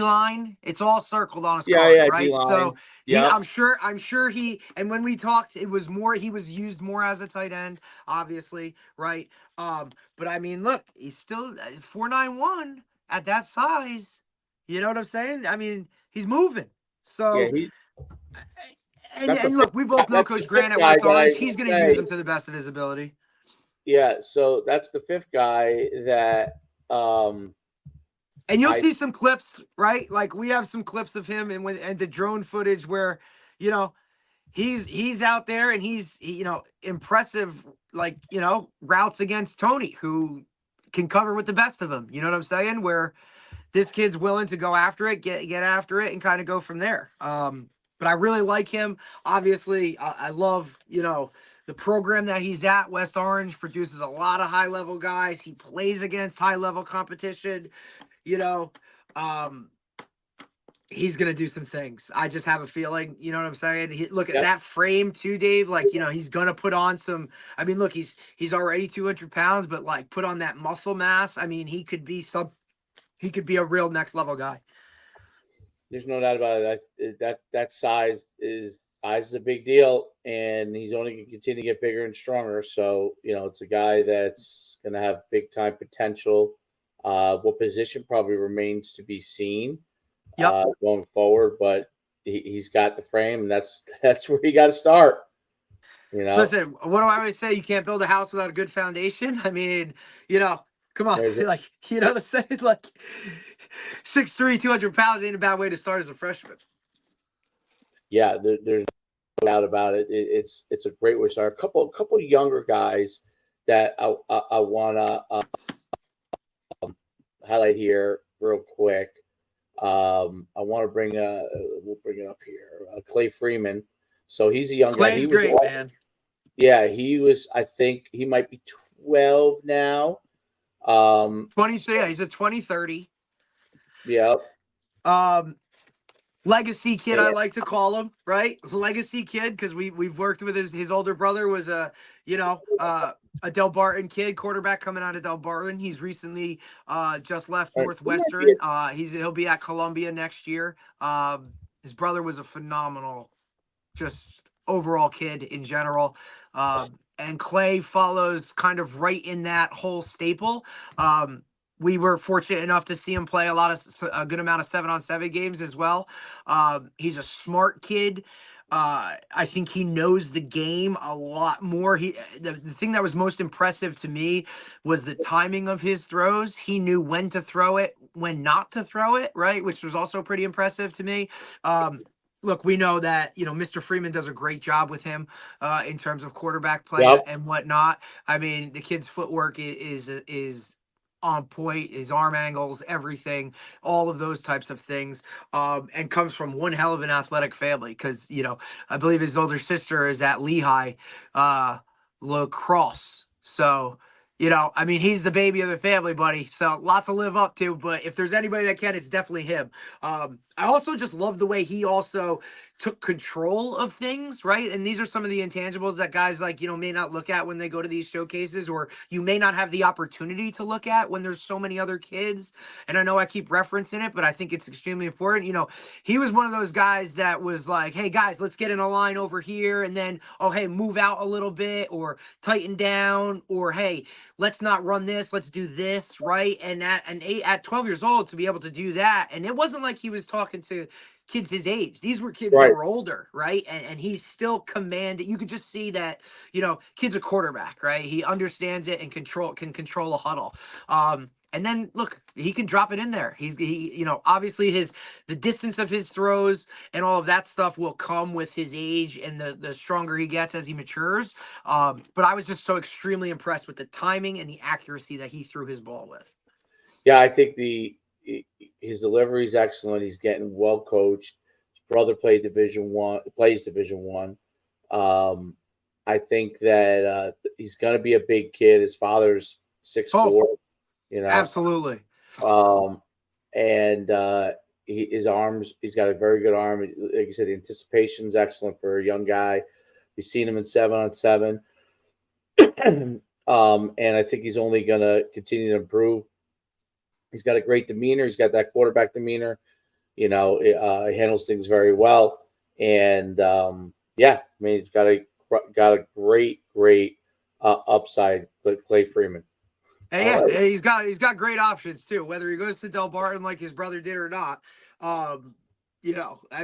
line, it's all circled on his card, right? D-line. So Yep. I'm sure he, and when we talked, he was used more as a tight end, obviously, right? But I mean, look, he's still 4.91 at that size. You know what I'm saying? I mean, he's moving. So and look, we both know Coach Grant at West Orange. He's going to use him to the best of his ability. Yeah, so that's the fifth guy that and you'll see some clips, right? Like we have some clips of him and the drone footage where, he's out there and he's impressive, like, routes against Tony, who can cover with the best of them. You know what I'm saying? Where this kid's willing to go after it, get after it, and kind of go from there. But I really like him. Obviously, I love, the program that he's at. West Orange produces a lot of high-level guys. He plays against high-level competition. He's going to do some things. I just have a feeling, you know what I'm saying? Look at that frame too, Dave. Like, he's going to put on some, I mean, look, he's already 200 pounds, but like put on that muscle mass. I mean, he could be a real next level guy. There's no doubt about it. That size is a big deal, and he's only going to continue to get bigger and stronger. So, it's a guy that's going to have big time potential. What position probably remains to be seen going forward, but he's got the frame, and that's where you got to start. Listen, what do I always say? You can't build a house without a good foundation. I mean, Come on, like, you know what I'm saying? Like 6'3", 200 pounds ain't a bad way to start as a freshman. Yeah, there's no doubt about it. It's a great way to start. A couple younger guys that I want to highlight here real quick. I want to we'll bring it up here. Clay Freeman. So he's a young guy. Clay's He was great, man. Yeah, he was. I think he might be 12 now. 23. Yeah, he's a 2030. Yeah. Legacy kid, And, I like to call him, right? Legacy kid, because we've worked with his older brother was a Del Barton kid, quarterback coming out of Del Barton. He's recently just left Northwestern. He'll be at Columbia next year. His brother was a phenomenal, just overall kid in general. And Clay follows kind of right in that whole staple. We were fortunate enough to see him play a good amount of 7-on-7 games as well. He's a smart kid. I think he knows the game a lot more. The thing that was most impressive to me was the timing of his throws. He knew when to throw it, when not to throw it, right? Which was also pretty impressive to me. Look, we know that, Mr. Freeman does a great job with him in terms of quarterback play yep. and whatnot. I mean, the kid's footwork is on point, his arm angles, everything, all of those types of things, and comes from one hell of an athletic family because, I believe his older sister is at Lehigh lacrosse. So, I mean, he's the baby of the family, buddy. So, lot to live up to. But if there's anybody that can, it's definitely him. I also just love the way he also took control of things, right? And these are some of the intangibles that guys like, may not look at when they go to these showcases, or you may not have the opportunity to look at when there's so many other kids. And I know I keep referencing it, but I think it's extremely important. He was one of those guys that was like, hey, guys, let's get in a line over here. And then, oh, hey, move out a little bit or tighten down, or hey, let's not run this, let's do this, right? And at 12 years old to be able to do that, and it wasn't like he was talking to kids his age. These were kids that Right. were older, right? And he still commanded. You could just see that, kid's a quarterback, right? He understands it and can control a huddle. And then look, he can drop it in there. Obviously the distance of his throws and all of that stuff will come with his age and the stronger he gets as he matures. But I was just so extremely impressed with the timing and the accuracy that he threw his ball with. Yeah, I think his delivery is excellent. He's getting well coached. His brother plays Division One. I think that he's going to be a big kid. His father's 6'4". Absolutely. And his arms, he's got a very good arm. Like you said, the anticipation is excellent for a young guy. We've seen him in 7-on-7. And I think he's only going to continue to improve. He's got a great demeanor. He's got that quarterback demeanor. He handles things very well. And I mean, he's got a great upside with Clay Freeman. And yeah, right. He's got great options too. Whether he goes to Del Barton like his brother did or not, I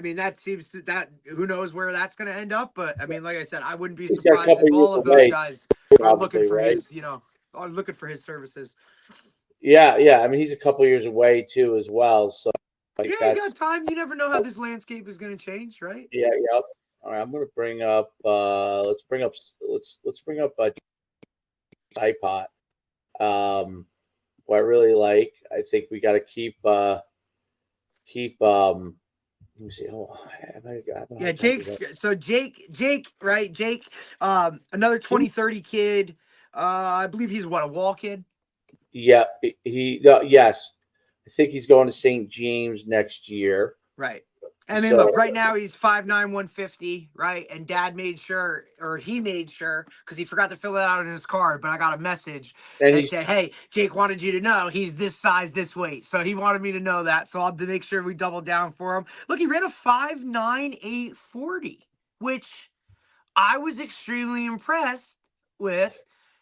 mean, who knows where that's going to end up. But I mean, like I said, I wouldn't be surprised if all of those guys are looking for his services. Yeah. I mean, he's a couple years away too, as well. So he's got time. You never know how this landscape is going to change, right? Yeah. Yep. All right, I'm going to bring up. Let's bring up iPod. What I really like. I think we got to keep. Let me see. Oh, yeah, Jake. So Jake, right? Jake, another 2030 kid. I believe he's a Wall kid. Yeah, yes. I think he's going to St. James next year. Right. I mean, look, right now he's 5'9", 150, right? And Dad made sure, or he made sure, because he forgot to fill it out on his card, but I got a message that said, hey, Jake wanted you to know he's this size, this weight. So he wanted me to know that. So I'll have to make sure we double down for him. Look, he ran a 5'9", 840, which I was extremely impressed with,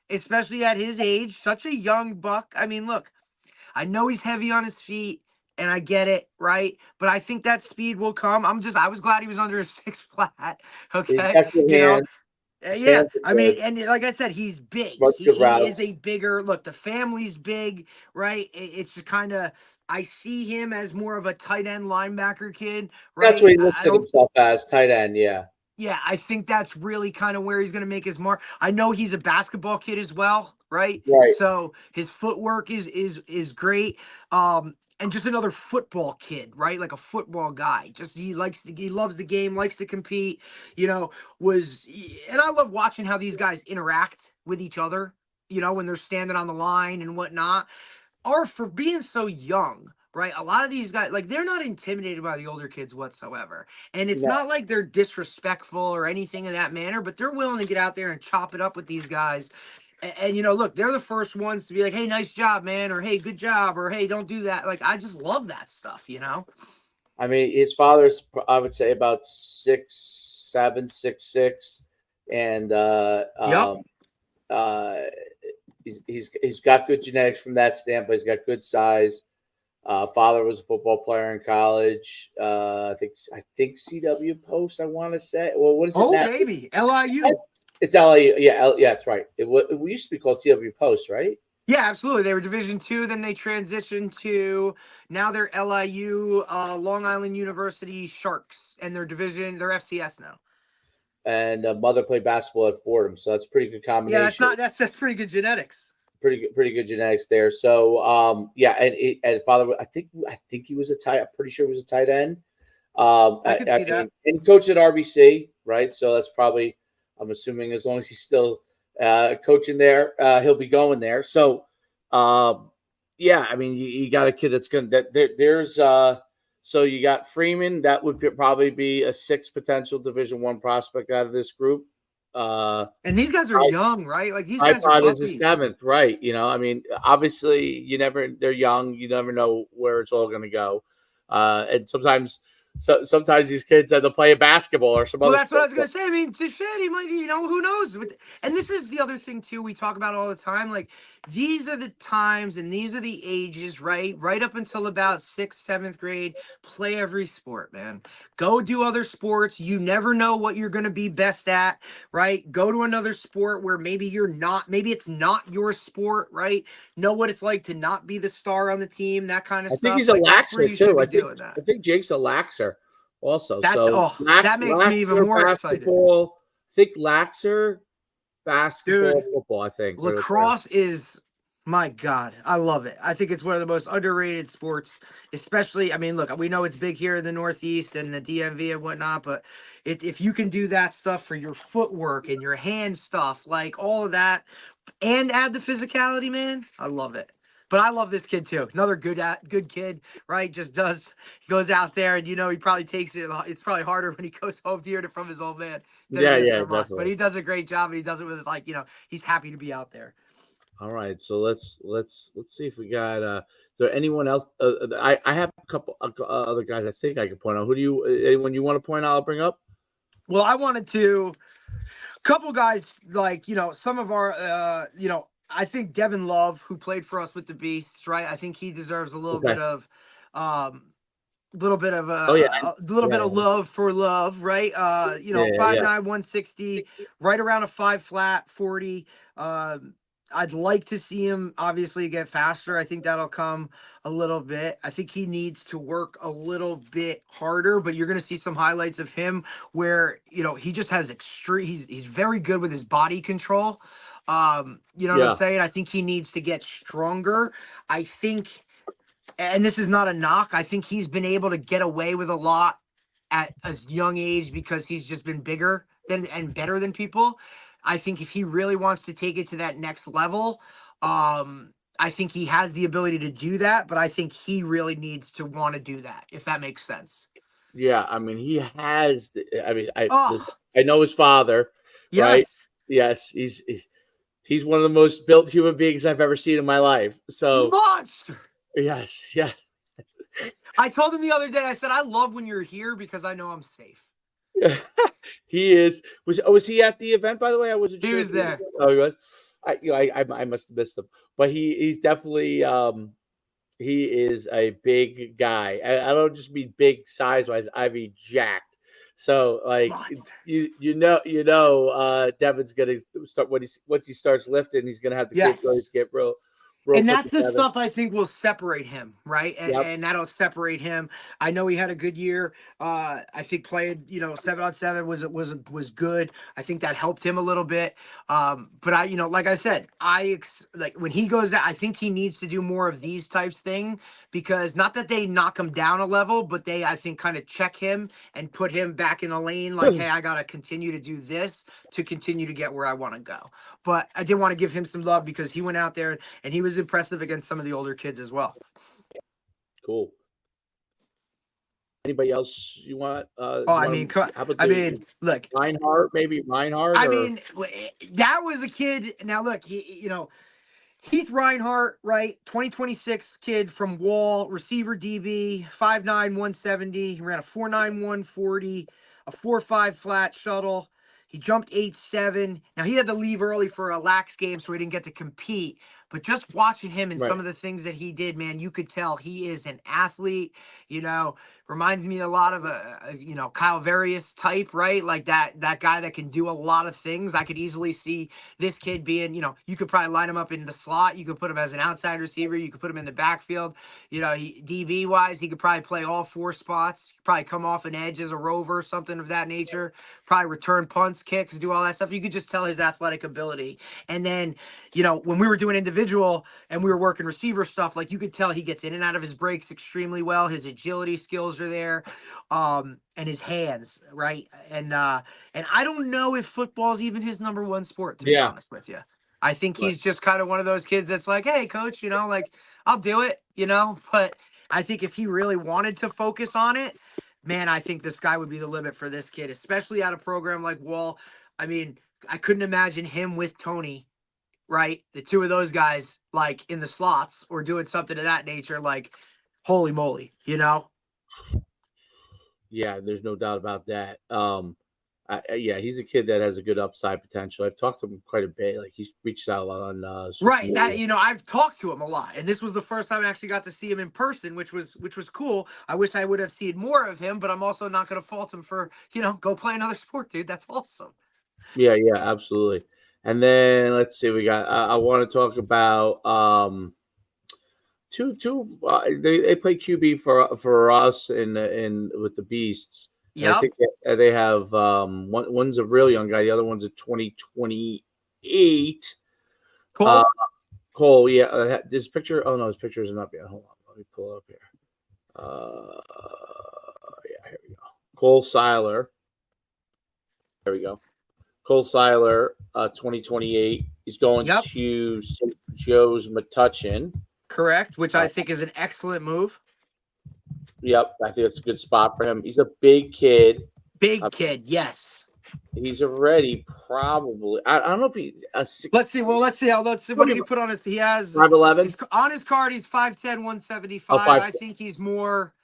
especially at his age, such a young buck. I mean, look, I know he's heavy on his feet. And I get it, right? But I think that speed will come. I was glad he was under a 6 flat. Okay. Yeah, Hands I are mean, good. and like I said, he's big. Runs good He is routes. a bigger look. The family's big, right? It's just kind of I see him as more of a tight end linebacker kid, That's right? what he I listed don't. himself as, tight end. Yeah. Yeah, I think that's really kind of where he's going to make his mark. I know he's a basketball kid as well, right? Right. So his footwork is great. And just another football kid, right? Like a football guy. Just he loves the game, likes to compete. You know, and I love watching how these guys interact with each other. You know, when they're standing on the line and whatnot, or for being so young, right? A lot of these guys, like, they're not intimidated by the older kids whatsoever. And it's No, not like they're disrespectful or anything of that manner, but they're willing to get out there and chop it up with these guys. And, you know, look, they're the first ones to be like, hey, nice job, man, or hey, good job, or hey, don't do that. Like, I just love that stuff, you know? I mean his father's, I would say, about 6'7", 6'6", and Yep. uh, he's got good genetics from that standpoint. He's got good size. Father was a football player in college. I think CW Post. I want to say. Well, what is it Oh, now? baby. LIU. It's LAU. Yeah, yeah, that's right. It used to be called CW Post, right? Yeah, absolutely. They were Division II, then they transitioned to now they're LIU, Long Island University Sharks, and they're FCS now. And mother played basketball at Fordham, so that's a pretty good Yeah, that's combination. not that's pretty good genetics. Pretty good genetics there. So yeah, and father, I think he was a tight. I'm pretty sure he was a tight end. I could I see mean, that. and coach at RBC, right? So that's probably, I'm assuming, as long as he's still coaching there, he'll be going there. So, yeah, I mean, you got a kid that's going to, there's, so you got Freeman, that would probably be a sixth potential Division I prospect out of this group. Uh, And these guys are young, right? Like these guys are iPod is the puppies. seventh, right? I mean, obviously, they're young. You never know where it's all going to go. And sometimes these kids have to play basketball or some Well, other that's what I sport. was gonna say. I mean, shit, he might, who knows? And this is the other thing too. We talk about all the time. Like, these are the times and these are the ages, right? Right up until about sixth, seventh grade. Play every sport, man. Go do other sports. You never know what you're gonna be best at, right? Go to another sport where maybe you're not. Maybe it's not your sport, right? Know what it's like to not be the star on the team. That kind of I think stuff. he's a Like, that's where laxer you should too. be I think doing that. I think Jake's a laxer also. That's So that makes me even laxer more excited, basketball. I think laxer basketball, dude. football. I think are there. Lacrosse is, my God, I love it. I think it's one of the most underrated sports, especially. I mean, look, we know it's big here in the Northeast and the DMV and whatnot, but if you can do that stuff for your footwork and your hand stuff, like all of that, and add the physicality, man, I love it. But I love this kid too. Another good kid, right? Just goes out there and he probably takes it. It's probably harder when he goes home to hear it from his old man than it Yeah, is yeah, from us. But definitely. he does a great job and he does it with he's happy to be out there. All right, so let's see if we got. Is there anyone else? I have a couple other guys I think I can point out. Who do you? Anyone you want to point out? I'll bring up. Well, I wanted to couple guys like some of our I think Devin Love, who played for us with the Beasts, right? I think he deserves a Okay. um little bit of Oh yeah, a little bit yeah, of love for love, right? yeah, Five yeah, nine 160, right around a 5 flat 40. I'd like to see him obviously get faster. I think that'll come a little bit. I think he needs to work a little bit harder, but you're going to see some highlights of him where, he just has extreme he's very good with his body control. You know what I'm yeah, saying? I think he needs to get stronger. I think, and this is not a knock, I think he's been able to get away with a lot at a young age because he's just been bigger than and better than people. I think if he really wants to take it to that next level, I think he has the ability to do that, but I think he really needs to want to do that, if that makes sense. yeah. I mean, he has. I mean, Oh, I know his father, right? yes. Yes, he's one of the most built human beings I've ever seen in my life. So Monster. yes, yes. I told him the other day, I said, I love when you're here because I know I'm safe. He is. Was he at the event? By the way, I wasn't He sure. was there. Oh, he was. I must have missed him, but he's definitely he is a big guy. I don't just mean big size wise. I mean jacked. So like Monster. Devin's gonna start once he starts lifting, he's gonna have the Yes. capability to get real And put that's the together. stuff I think will separate him, right? Yep. And that'll separate him. I know he had a good year. I think playing, 7-on-7 was good. I think that helped him a little bit. But like I said, like when he goes out, I think he needs to do more of these types thing, because not that they knock him down a level, but they, I think, kind of check him and put him back in the lane. Like, hey, I got to continue to do this to continue to get where I want to go. But I did want to give him some love because he went out there and he was impressive against some of the older kids as well. Cool. Anybody else you want? How about look, Reinhardt, maybe Reinhardt. That was a kid. Now look, Heath Reinhardt, right? 2026 kid from Wall, receiver DB, 5'9", 170. He ran a 4.9, 140, a 4.5 flat shuttle. He jumped 8.7. Now, he had to leave early for a lax game, so he didn't get to compete. But just watching him and some of the things that he did, man, you could tell he is an athlete. Reminds me a lot of Kyle Various type, right? Like that guy that can do a lot of things. I could easily see this kid being, you could probably line him up in the slot. You could put him as an outside receiver. You could put him in the backfield. DB wise, he could probably play all four spots. He could probably come off an edge as a rover, something of that nature. Probably return punts, kicks, do all that stuff. You could just tell his athletic ability. And then, when we were doing individual and we were working receiver stuff, like you could tell he gets in and out of his breaks extremely well. His agility skills are there, and his hands, right? And I don't know if football's even his number one sport, to be honest with you. I think he's just kind of one of those kids that's like, hey, coach, like I'll do it, But I think if he really wanted to focus on it, man, I think the sky would be the limit for this kid, especially at a program like Wall. I mean, I couldn't imagine him with Tony, right? The two of those guys, like in the slots or doing something of that nature. Like, holy moly, Yeah, there's no doubt about that. He's a kid that has a good upside potential. I've talked to him quite a bit. Like he's reached out a lot on right. Media. That I've talked to him a lot, and this was the first time I actually got to see him in person, which was cool. I wish I would have seen more of him, but I'm also not going to fault him for go play another sport, dude. That's awesome. Yeah, absolutely. And then let's see, we got. I want to talk about two. They play QB for us in with the Beasts. Yeah, I think they have one's a real young guy, the other one's a 2028. Cole. Cole, yeah. This picture. Oh no, his picture isn't up yet. Hold on, let me pull it up here. Here we go. Cole Seiler. There we go. Cole Seiler, 2028. He's going to St. Joe's Metuchen. Correct, which I think is an excellent move. Yep, I think it's a good spot for him. He's a big kid. Big kid, yes. He's already probably. I don't know if he. Let's see. What did he put on his? He has 5'11". On his card, he's 5'10", 175. I think he's more.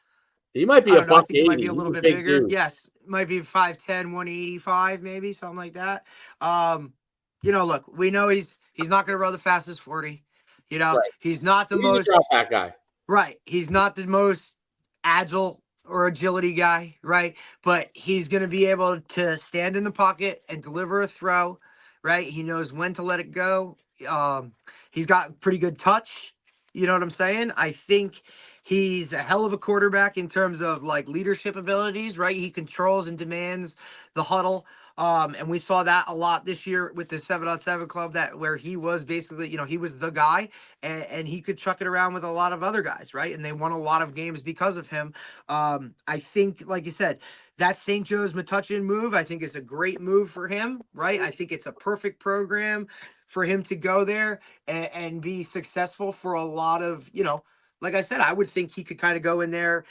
He might be a buck 80. He might be a little bit bigger. Dude. Yes, might be 5'10", 185, maybe something like that. Look, we know he's not going to run the fastest 40. He's not the most drop back guy. Right. He's not the most agile or agility guy, right? But he's going to be able to stand in the pocket and deliver a throw, right? He knows when to let it go. He's got pretty good touch. You know what I'm saying? I think he's a hell of a quarterback in terms of like leadership abilities, right? He controls and demands the huddle. And we saw that a lot this year with the 7-on-7 club, that where he was basically, he was the guy, and he could chuck it around with a lot of other guys, right? And they won a lot of games because of him. I think, like you said, that St. Joe's Metuchen move, I think is a great move for him, right? I think it's a perfect program for him to go there and be successful for a lot of, like I said, I would think he could kind of go in there.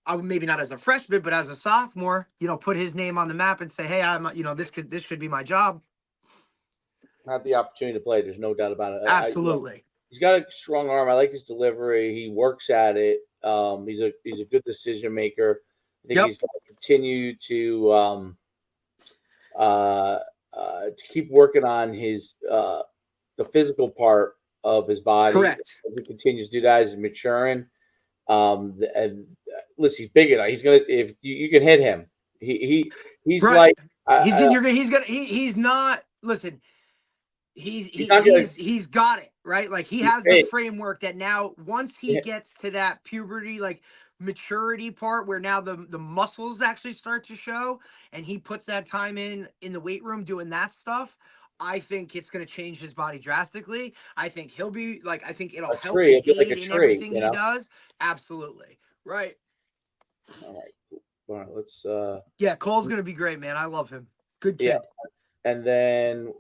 I would maybe not as a freshman, but as a sophomore, put his name on the map and say, hey, I'm, this should be my job. Have the opportunity to play. There's no doubt about it. Absolutely. He's got a strong arm. I like his delivery. He works at it. He's a good decision maker. I think he's going to continue to keep working on his the physical part of his body. Correct. He continues to do that as he's maturing. And listen, he's big enough. He's gonna, if you can hit him, He's Right. like He's not. Listen, he's not gonna he's got it right. Like he he's has the big. framework that now once he gets to that puberty, like maturity part where now the muscles actually start to show, and he puts that time in the weight room doing that stuff. I think it's going to change his body drastically. I think he'll be like, I think it'll A help tree. and It'd be like a aid in tree, everything you he know. does. Absolutely. Right. All right, cool. All right, let's Yeah. Cole's going to be great, man. I love him. Good yeah, kid. and then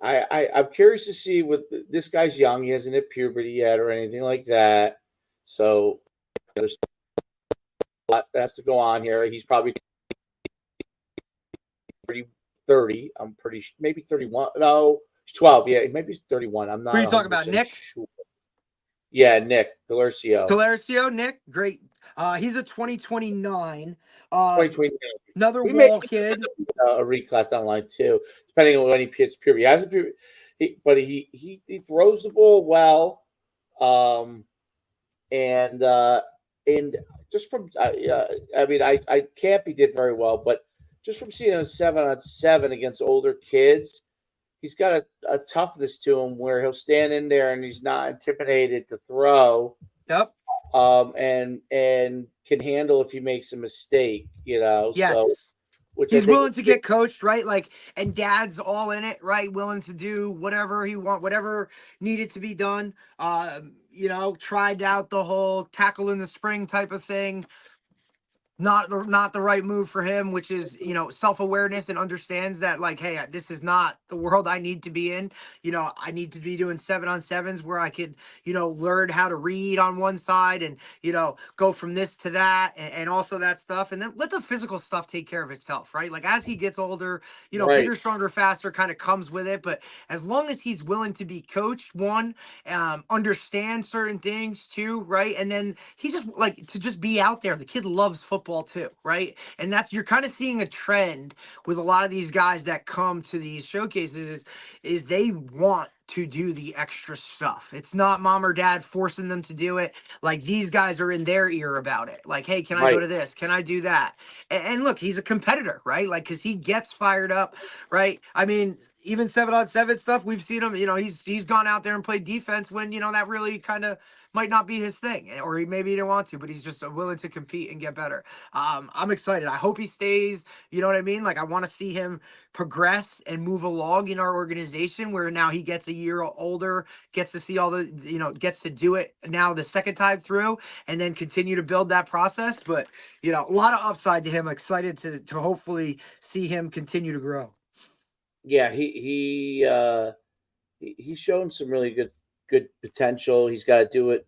I'm curious to see what this guy's young. He hasn't hit puberty yet or anything like that. So there's a lot that has to go on here. He's probably 30. I'm pretty maybe 31. No, he's 12. Yeah, maybe he's 31. I'm Who are not you talking about? 100% Nick? sure. Yeah, Nick Galercio. Galercio, Nick, great. He's a 2029. 2020. Another We may wall kid. a reclass down the line too, depending on when he hits puberty. He hasn't puberty, but he throws the ball well, and just from I mean I camp he did very well, but just from seeing him 7-on-7 against older kids, he's got a toughness to him where he'll stand in there and he's not intimidated to throw. Yep. And can handle if he makes a mistake, you know. Yes. So, which he's willing to get coached, right? Like, and dad's all in it, right? Willing to do whatever he whatever needed to be done. You know, tried out the whole tackle in the spring type of thing. Not the right move for him, which is, you know, self-awareness and understands that, like, hey, this is not the world I need to be in. You know, I need to be doing 7-on-7s where I could, you know, learn how to read on one side and, you know, go from this to that and also that stuff. And then let the physical stuff take care of itself, right? Like as he gets older, you know, right, bigger, stronger, faster kind of comes with it. But as long as he's willing to be coached, understand certain things too, right? And then he just like to just be out there. The kid loves football too, right? And that's you're kind of seeing a trend with a lot of these guys that come to these showcases is they want to do the extra stuff. It's not mom or dad forcing them to do it. Like these guys are in their ear about it. Like, hey, can I go right. to this? Can I do that? And look, he's a competitor, right? Like, cause he gets fired up, right? I mean, even 7-on-7 stuff, we've seen him, you know, he's gone out there and played defense when, you know, that really kind of might not be his thing, or maybe he didn't want to, but he's just willing to compete and get better. I'm excited. I hope he stays. You know what I mean? Like I want to see him progress and move along in our organization where now he gets a year older, gets to see all the, you know, gets to do it now the second time through and then continue to build that process. But, you know, a lot of upside to him. Excited to hopefully see him continue to grow. Yeah, he's shown some really good potential. He's got to do it.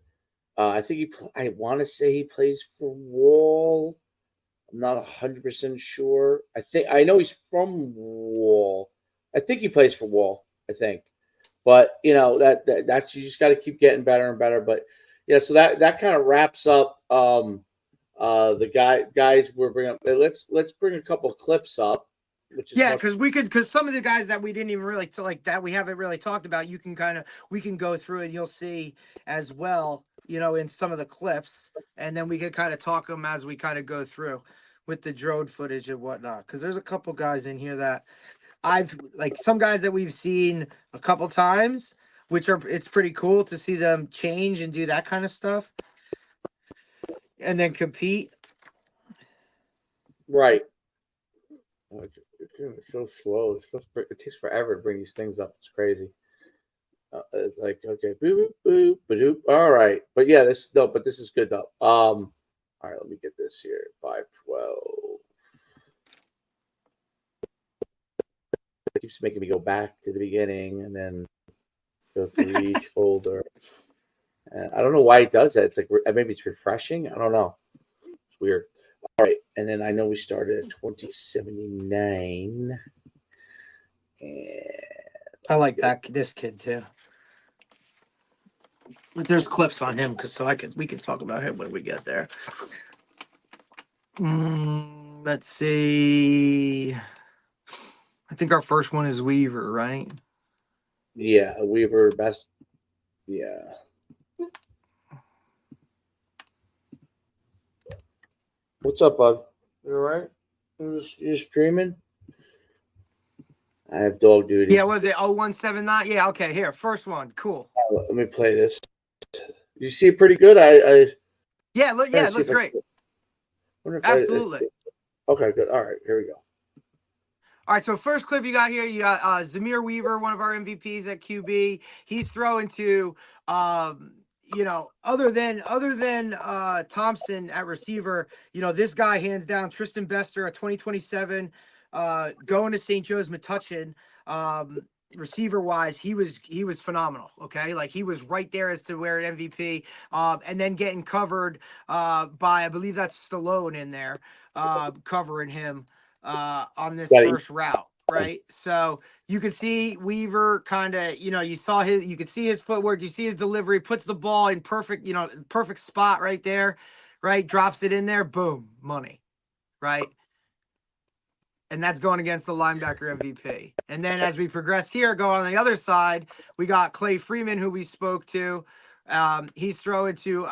I think I want to say he plays for Wall. I'm not 100% sure. I know he's from Wall. I think he plays for Wall. I think, but you know that's you just got to keep getting better and better. But yeah, so that kind of wraps up the guys we're bringing up. Let's bring a couple of clips up. Which is Yeah, because some of the guys that we didn't even really like that we haven't really talked about, we can go through and you'll see as well, you know, in some of the clips, and then we can kind of talk them as we kind of go through with the drone footage and whatnot. Because there's a couple guys in here that I've like some guys that we've seen a couple times, it's pretty cool to see them change and do that kind of stuff, and then compete. right. It's so slow. It takes forever to bring these things up. It's crazy. It's like okay, boop boop boop boop. All right, but yeah, this is good though. All right, let me get this here. 512. It keeps making me go back to the beginning and then go through each folder. And I don't know why it does that. It's like maybe it's refreshing. I don't know. It's weird. All right, and then I know we started at 2079. And I like this kid too. But there's clips on him we can talk about him when we get there. Let's see. I think our first one is Weaver, right? yeah, Weaver best. Yeah. What's up, bud? You all right? You're just dreaming. I have dog duty. Yeah, was it 0179? Yeah, okay. Here, first one. Cool. Let me play this. You see it pretty good. Yeah, it looks great. Absolutely. Okay, good. All right, here we go. All right, so first clip you got here, you got Zamir Weaver, one of our MVPs at QB. He's throwing to, other than Thompson at receiver, this guy hands down, Tristan Bester, a 2027, going to St. Joe's Metuchen. Receiver wise, he was phenomenal. Okay, like he was right there as to where an MVP, and then getting covered by, I believe that's Stallone in there, covering him on this first route, right? So you could see Weaver kind of, you could see his footwork, you see his delivery, puts the ball in perfect spot right there, right? Drops it in there, boom, money, right? And that's going against the linebacker MVP. And then as we progress here, go on the other side, we got Clay Freeman, who we spoke to. He's throwing to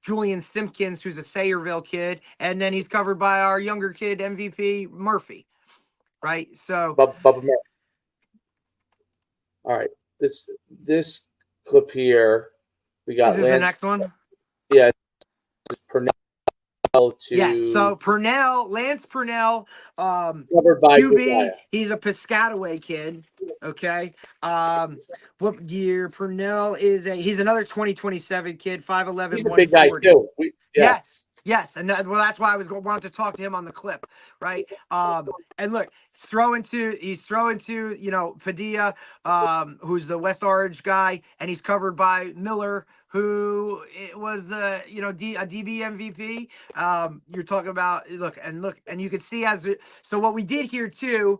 Julian Simpkins, who's a Sayreville kid, and then he's covered by our younger kid MVP Murphy, right? So, Bubba Murphy. All right, this clip here, we got. Is this the next one? Yeah, Purnell to. Yes. So Lance Purnell, covered by QB. He's a Piscataway kid. Okay. What year? Purnell he's another 2027 kid, 5'11". He's a big guy too. Yes, and that's why I wanted to talk to him on the clip, right? And look, he's throwing to Padilla, who's the West Orange guy, and he's covered by Miller, who was the a DB MVP. You're talking about look, and you can see so what we did here too.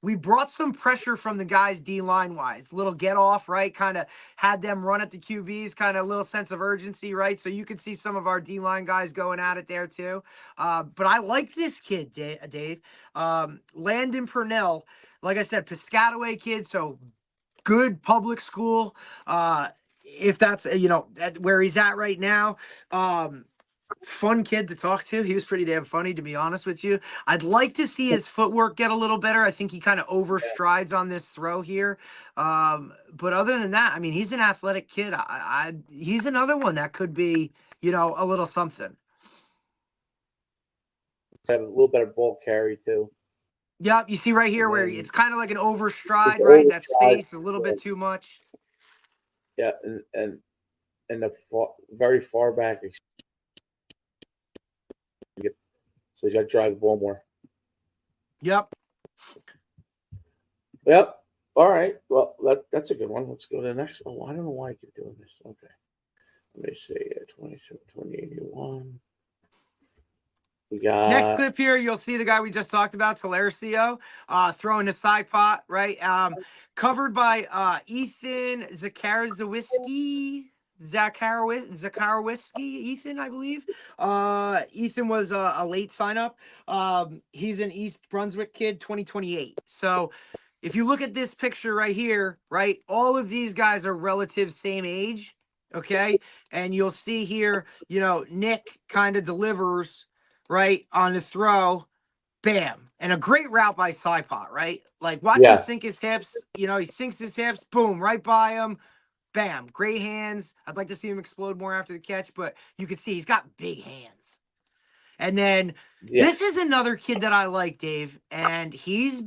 We brought some pressure from the guys D-line wise, little get off, right? Kind of had them run at the QBs, kind of a little sense of urgency, right? So you can see some of our D-line guys going at it there too. But I like this kid, Dave. Landon Purnell, like I said, Piscataway kid, so good public school. If that's, where he's at right now. Fun kid to talk to. He was pretty damn funny, to be honest with you. I'd like to see his footwork get a little better. I think he kind of overstrides on this throw here. But other than that, I mean, he's an athletic kid. He's another one that could be, a little something. Have a little better ball carry too. Yep, you see right here where it's kind of like an overstride, right? That space is a little bit too much. Yeah, and the very far back. So he's got to drive the ball more. Yep. All right. Well, that's a good one. Let's go to the next. Oh, I don't know why I keep doing this. Okay. Let me see. 2081. We got next clip here. You'll see the guy we just talked about, Talercio, throwing a side pot, right? Covered by Ethan Zakharowski, Ethan, I believe. Ethan was a late sign up. He's an East Brunswick kid, 2028. So if you look at this picture right here, right, all of these guys are relative same age. Okay. And you'll see here, Nick kind of delivers right on the throw. Bam. And a great route by Saipot, right? Like watch him sink his hips. He sinks his hips, boom, right by him. Bam, great hands. I'd like to see him explode more after the catch, but you can see he's got big hands. And then this is another kid that I like, Dave. And he's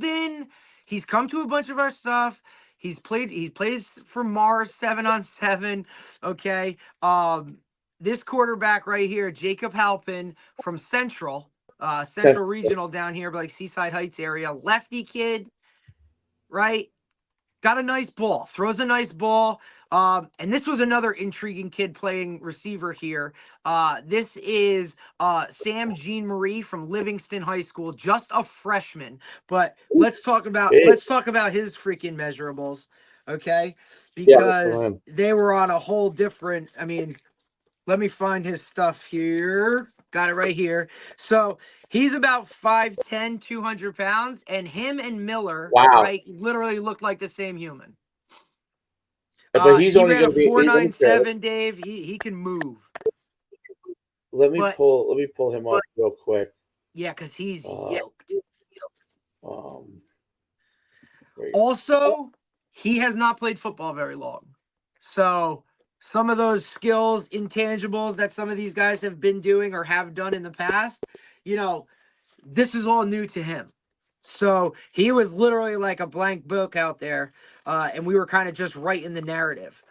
come to a bunch of our stuff. He plays for Mars 7-on-7. Okay. This quarterback right here, Jacob Halpin from Central Regional down here, like Seaside Heights area, lefty kid, right? Got a nice ball, throws a nice ball. And this was another intriguing kid playing receiver here. This is Sam Jean Marie from Livingston High School, just a freshman. But let's talk about his freaking measurables, okay? Because they were on a whole different. I mean, let me find his stuff here. Got it right here. So he's about 5'10", 200 pounds, and him and Miller, right, literally look like the same human. But he's only ran a 4.97, Dave. He can move. Let me pull him up real quick. Yeah, because he's Uh, yoked. um, great. Also, he has not played football very long. So some of those skills, intangibles that some of these guys have been doing or have done in the past, this is all new to him. So he was literally like a blank book out there, and we were kind of just writing the narrative.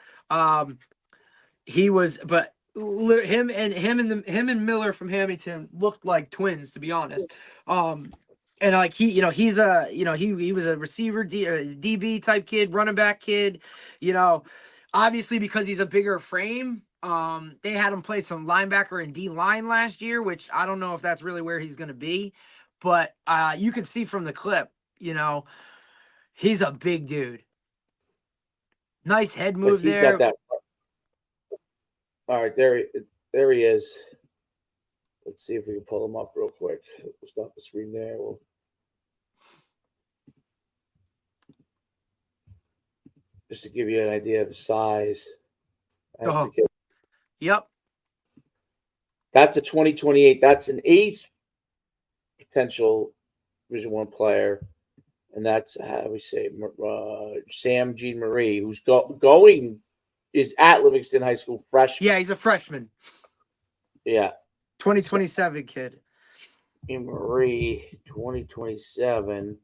He was, but him and Miller from Hamilton looked like twins, to be honest. And like he's he was a receiver, DB type kid, running back kid. Obviously because he's a bigger frame. They had him play some linebacker and D line last year, which I don't know if that's really where he's going to be, but you could see from the clip, he's a big dude. Nice head But move he's there. got that. All right, there he is. Let's see if we can pull him up real quick. We'll stop the screen there. Just to give you an idea of the size. That's a kid. Yep. That's a 2028. That's an 8th potential Division One player, and that's how we say Sam Jean Marie, who's is at Livingston High School freshman. Yeah, he's a freshman. Yeah, 2027 kid. Jean Marie, 2027.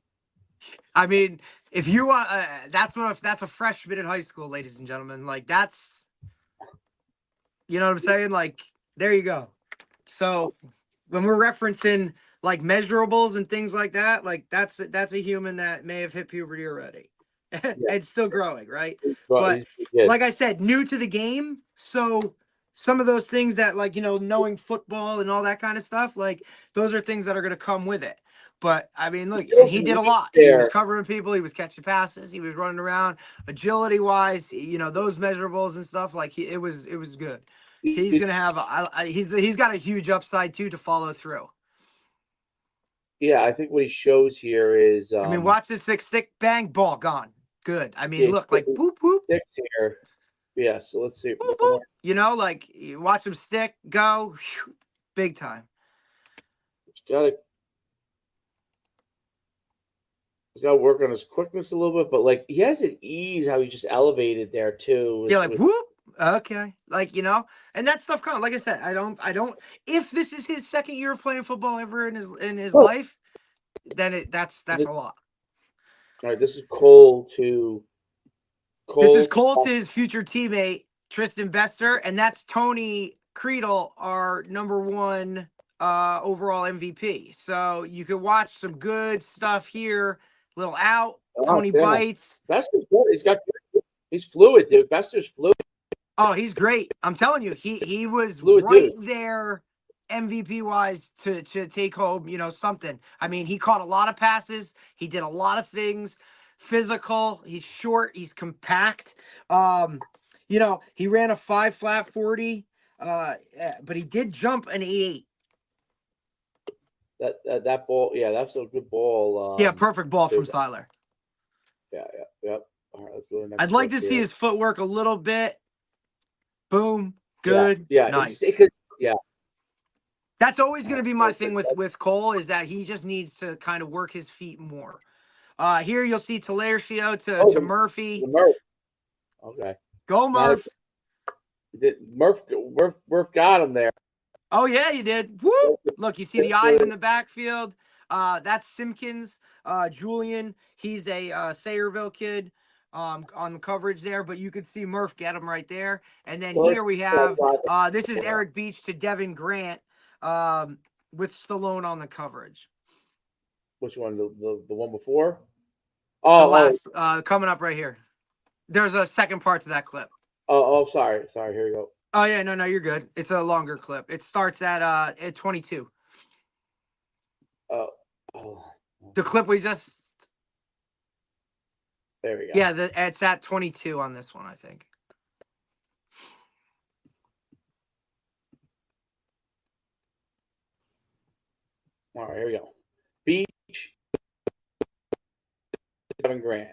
I mean, if you want, that's a freshman in high school, ladies and gentlemen. Like that's, you know what I'm saying? Like there you go. So when we're referencing like measurables and things like that, like that's a human that may have hit puberty already. It's still growing, right? But like I said, new to the game. So some of those things that like, knowing football and all that kind of stuff, like those are things that are going to come with it. But I mean, look, and he did a lot. He was covering people. He was catching passes. He was running around agility wise, those measurables and stuff. Like it was good. He's going to have, he's got a huge upside too, to follow through. Yeah, I think what he shows here is. I mean, watch this stick, bang, ball gone. Good. I mean, look, like whoop whoop. Sticks here. Yeah. So let's see. Whoop, whoop. Like you watch him stick, go, whew, big time. He's got to work on his quickness a little bit, but like he has an ease how he just elevated there too. Yeah, like whoop. Okay, like and that stuff comes. Like I said, I don't. If this is his second year of playing football ever in his life, then that's a lot. All right, this is Cole. This is Cole to his future teammate Tristan Bester, and that's Tony Creedle, our -- 1 overall MVP. So you can watch some good stuff here. Little out, Tony bites. Bester's good. He's fluid, dude. Bester's fluid. Oh, he's great. I'm telling you, he was fluid right dude. there MVP wise to take home, something. I mean, he caught a lot of passes. He did a lot of things. Physical. He's short. He's compact. He ran a 5 flat 40. But he did jump an 8.8. That ball, yeah, that's a good ball. Yeah, perfect ball from Seiler. Yeah. All right, let's go to the next. I'd like to see his footwork a little bit. Boom. Good. Yeah. Nice. Yeah. That's always going to be my thing with Cole, is that he just needs to kind of work his feet more. Here you'll see Talercio to Murphy. Murph. Okay. Go Murph. Murph got him there. Oh yeah, you did. Woo! Look, you see the eyes in the backfield. That's Simpkins. Julian. He's a Sayreville kid. On the coverage there, but you could see Murph get him right there. And then here we have this is Eric Beach to Devin Grant with Stallone on the coverage. Which one? The one before? Oh, the last, coming up right here. There's a second part to that clip. Oh, sorry. Here you go. Oh yeah, no, you're good. It's a longer clip. It starts at 22. Oh. The clip we just. There we go. Yeah, it's at 22 on this one, I think. All right, here we go. Beach, Devin Grant.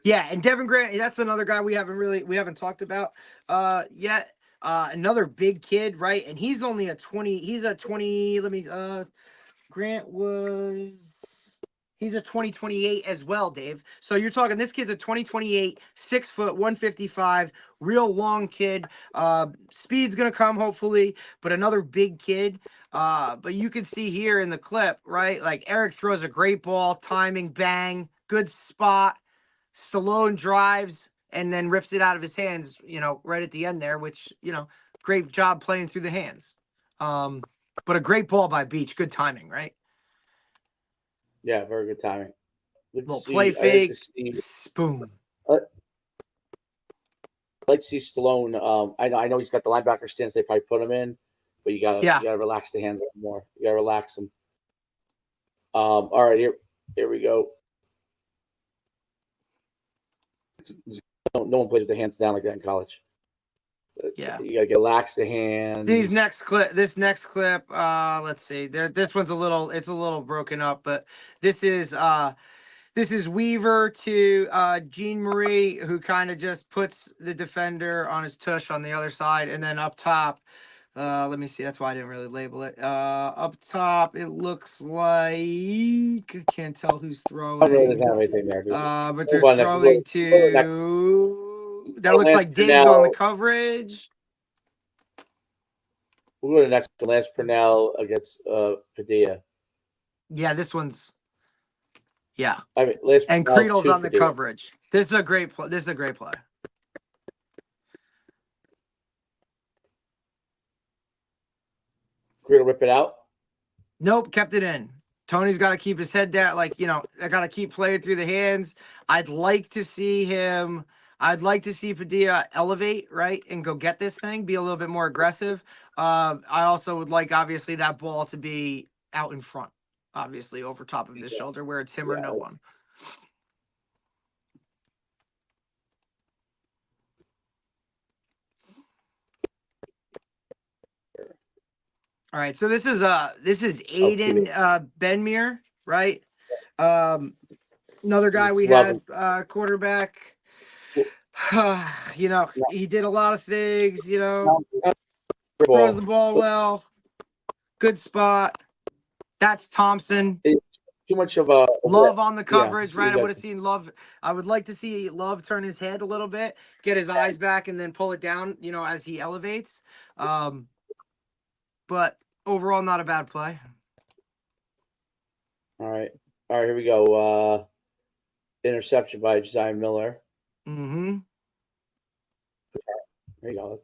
Yeah, and Devin Grant, that's another guy we haven't talked about yet. Another big kid, right? And he's only a 20. He's a 20. Grant he's a 2028 as well, Dave. So you're talking this kid's a 2028, 6 foot, 155, real long kid. Speed's gonna come hopefully, but another big kid. But you can see here in the clip, right? Like Eric throws a great ball, timing, bang, good spot. Stallone drives and then rips it out of his hands, right at the end there, which, great job playing through the hands. But a great ball by Beach. Good timing, right? Yeah, very good timing. Little play fake. Boom. I'd like to see Stallone. I know he's got the linebacker stance. They probably put him in, but you gotta relax the hands a little more. You gotta relax them. All right, here we go. No one plays with their hands down like that in college. Yeah, you gotta relax the hands. This next clip, let's see. This one's it's a little broken up, but this is Weaver to Jean Marie, who kind of just puts the defender on his tush on the other side, and then up top. Let me see. That's why I didn't really label it. Up top, it looks like I can't tell who's throwing. Doesn't have anything there, but they're throwing to. That looks like Diggs on the coverage. We'll go to the next one. Lance Purnell against Padilla. Yeah, this one's. Yeah. I mean, Lance and Creedle's on the coverage. This is a great play. This is a great play. Creedle rip it out? Nope, kept it in. Tony's got to keep his head down. I got to keep playing through the hands. I'd like to see Padilla elevate, right, and go get this thing, be a little bit more aggressive. I also would like, obviously, that ball to be out in front, obviously, over top of his shoulder where it's him or no one. All right, so this is Aiden Benmere, right? Another guy we had, quarterback. He did a lot of things, throws the ball well, good spot. That's Thompson. Too much of a Love on the coverage, right? I would have seen Love. I would like to see Love turn his head a little bit, get his eyes back, and then pull it down, as he elevates. But overall, not a bad play. All right, here we go. Interception by Josiah Miller. Mm-hmm. There you go.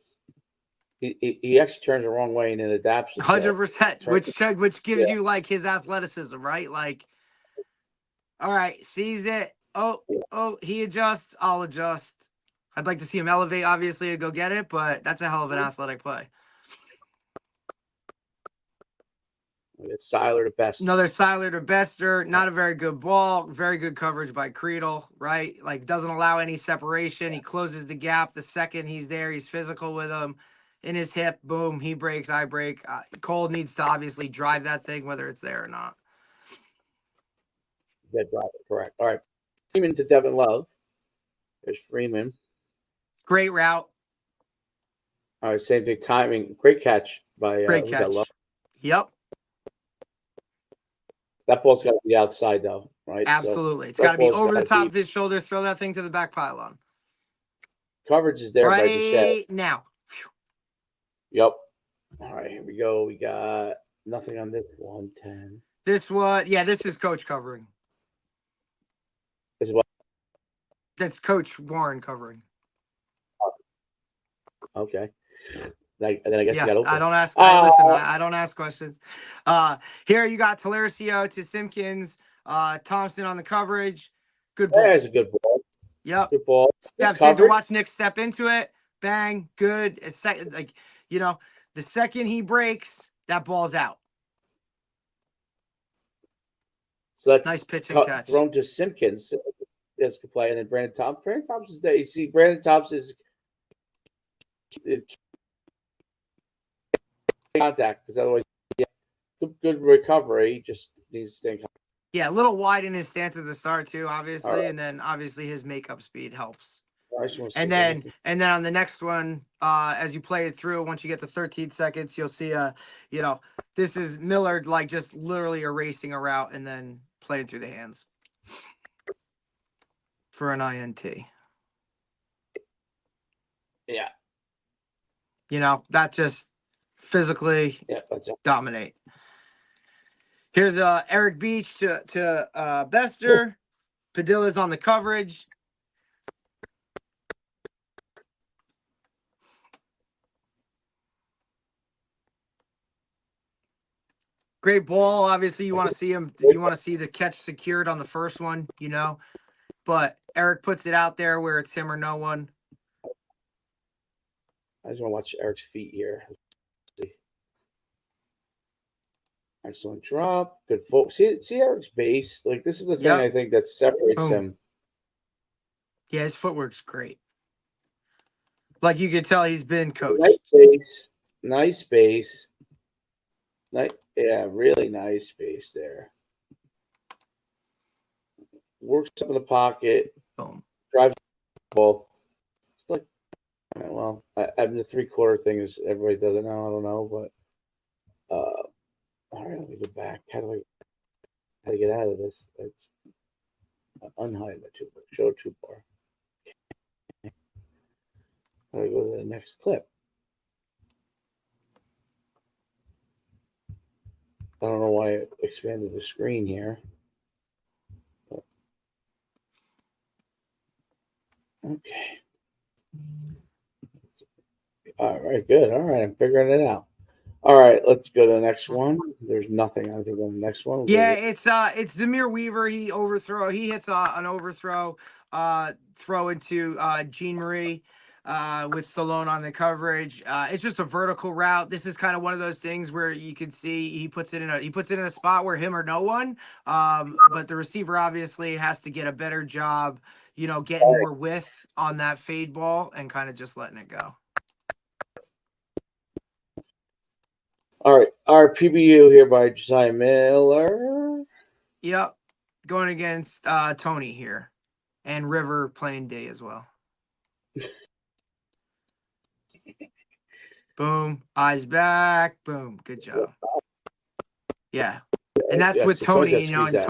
He actually turns the wrong way and then adapts. 100%, which gives you like his athleticism, right? Like, all right, sees it. Oh, he adjusts. I'll adjust. I'd like to see him elevate, obviously, and go get it, but that's a hell of an athletic play. It's Seiler to Best. Another Seiler to Bester. Not a very good ball. Very good coverage by Creedle, right? Like, doesn't allow any separation. He closes the gap the second he's there. He's physical with him. In his hip, boom, he breaks, I break. Cole needs to obviously drive that thing, whether it's there or not. Dead driver, correct. All right. Freeman to Devin Love. There's Freeman. Great route. All right, same thing. Timing. Great catch by Great catch. Love. Yep. That ball's got to be outside, though, right? Absolutely. So it's got to be over the top of his shoulder. Throw that thing to the back pylon. Coverage is there right now. Yep. All right, here we go. We got nothing on this 110. This is Coach covering. This is what? That's Coach Warren covering. Okay. Then I guess you got open. I don't ask. Listen, I don't ask questions. Here you got Talercio to Simpkins. Thompson on the coverage. Good ball. There's a good ball. Yep. Good ball. Steps in to watch Nick step into it. Bang. Good. The second he breaks, that ball's out. So that's nice pitch and catch. Thrown to Simpkins. That's good play. And then Brandon Thompson. Brandon Thompson's there. You see, Brandon Thompson's contact because otherwise, good recovery. Just needs to stay in contact. Yeah, a little wide in his stance at the start too, obviously, right. And then obviously his makeup speed helps. And then on the next one, as you play it through, once you get to 13 seconds, you'll see this is Miller like just literally erasing a route and then playing through the hands for an INT. Yeah. That just physically dominate. Here's Eric Beach to Bester. Padilla's on the coverage. Great ball. Obviously, you want to see him. You want to see the catch secured on the first one, But Eric puts it out there where it's him or no one. I just want to watch Eric's feet here. Excellent drop. Good foot. See Eric's base. Like, this is the thing I think that separates him. Yeah, his footwork's great. Like you could tell, he's been coached. Nice base. Yeah, really nice base there. Works up in the pocket. Boom. Drives the ball. It's like, well, I mean, the 3/4 thing is everybody does it now. I don't know, but all right, let me go back. How do I get out of this? It's unhide my two bar. Show two bar. How do I go to the next clip? I don't know why I expanded the screen here. But, okay. All right, good. All right, I'm figuring it out. All right, let's go to the next one. There's nothing I think on the next one. Yeah, it's Zamir Weaver. He hits an overthrow, throw into Jean Marie with Stallone on the coverage. It's just a vertical route. This is kind of one of those things where you can see he puts it in a spot where him or no one. But the receiver obviously has to get a better job, getting more width on that fade ball and kind of just letting it go. All right, our PBU here by Josiah Miller. Yep, going against Tony here, and River playing day as well. Boom, eyes back. Boom, good job. Yeah, and that's with Tony, and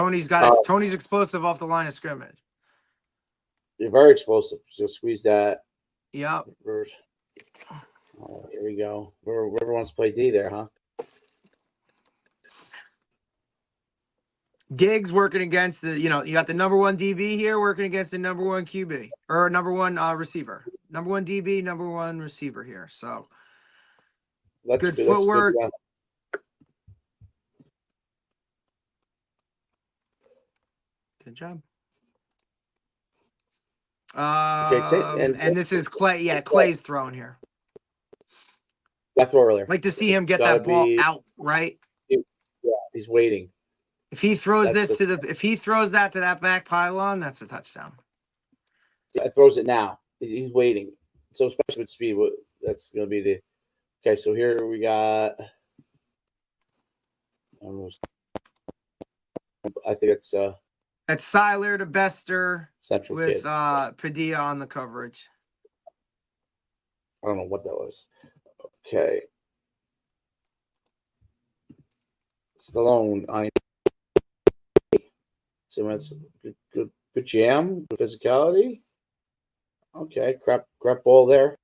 Tony's explosive off the line of scrimmage. You're very explosive. Just squeeze that. Yep. Oh, here we go. River wants to play D there, huh? Diggs working against you got the number 1 DB here working against the number 1 QB or number 1 receiver. Number 1 DB, number 1 receiver here. So good footwork. Good job. And this is Clay. Yeah, Clay's throwing here. That's throw earlier. Like to see him get that ball out, right? Yeah, he's waiting. If he throws if he throws that to that back pylon, that's a touchdown. Yeah, throws it now. He's waiting. So especially with speed, that's going to be the. Okay, so here we got. I think it's that's Seiler to Bester Central with kid. Padilla on the coverage. I don't know what that was. Okay. Stallone. So that's good jam, good physicality. Okay, crap ball there.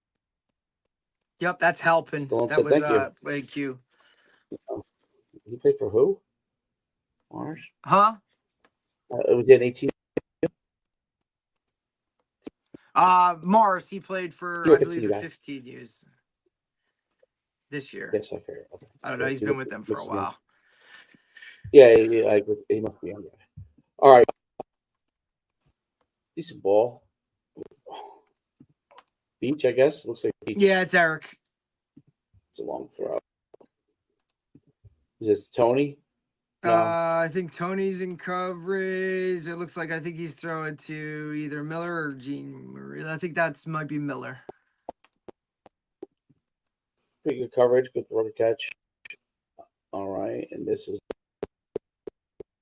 Yep, that's helping. Stallone that said, was thank you. He played for who? Mars? Huh? It was in 18. Mars, he played for I believe 15 years this year. Yes, I figured. Okay. I don't know. He's been with them for a while. Yeah, he must be younger. All right. Decent ball. Beach, I guess. Looks like Beach. Yeah, it's Eric. It's a long throw. Is this Tony? No. I think Tony's in coverage. It looks like I think he's throwing to either Miller or Jean Marie. I think might be Miller. Pretty good coverage, good rubber catch. All right, and this is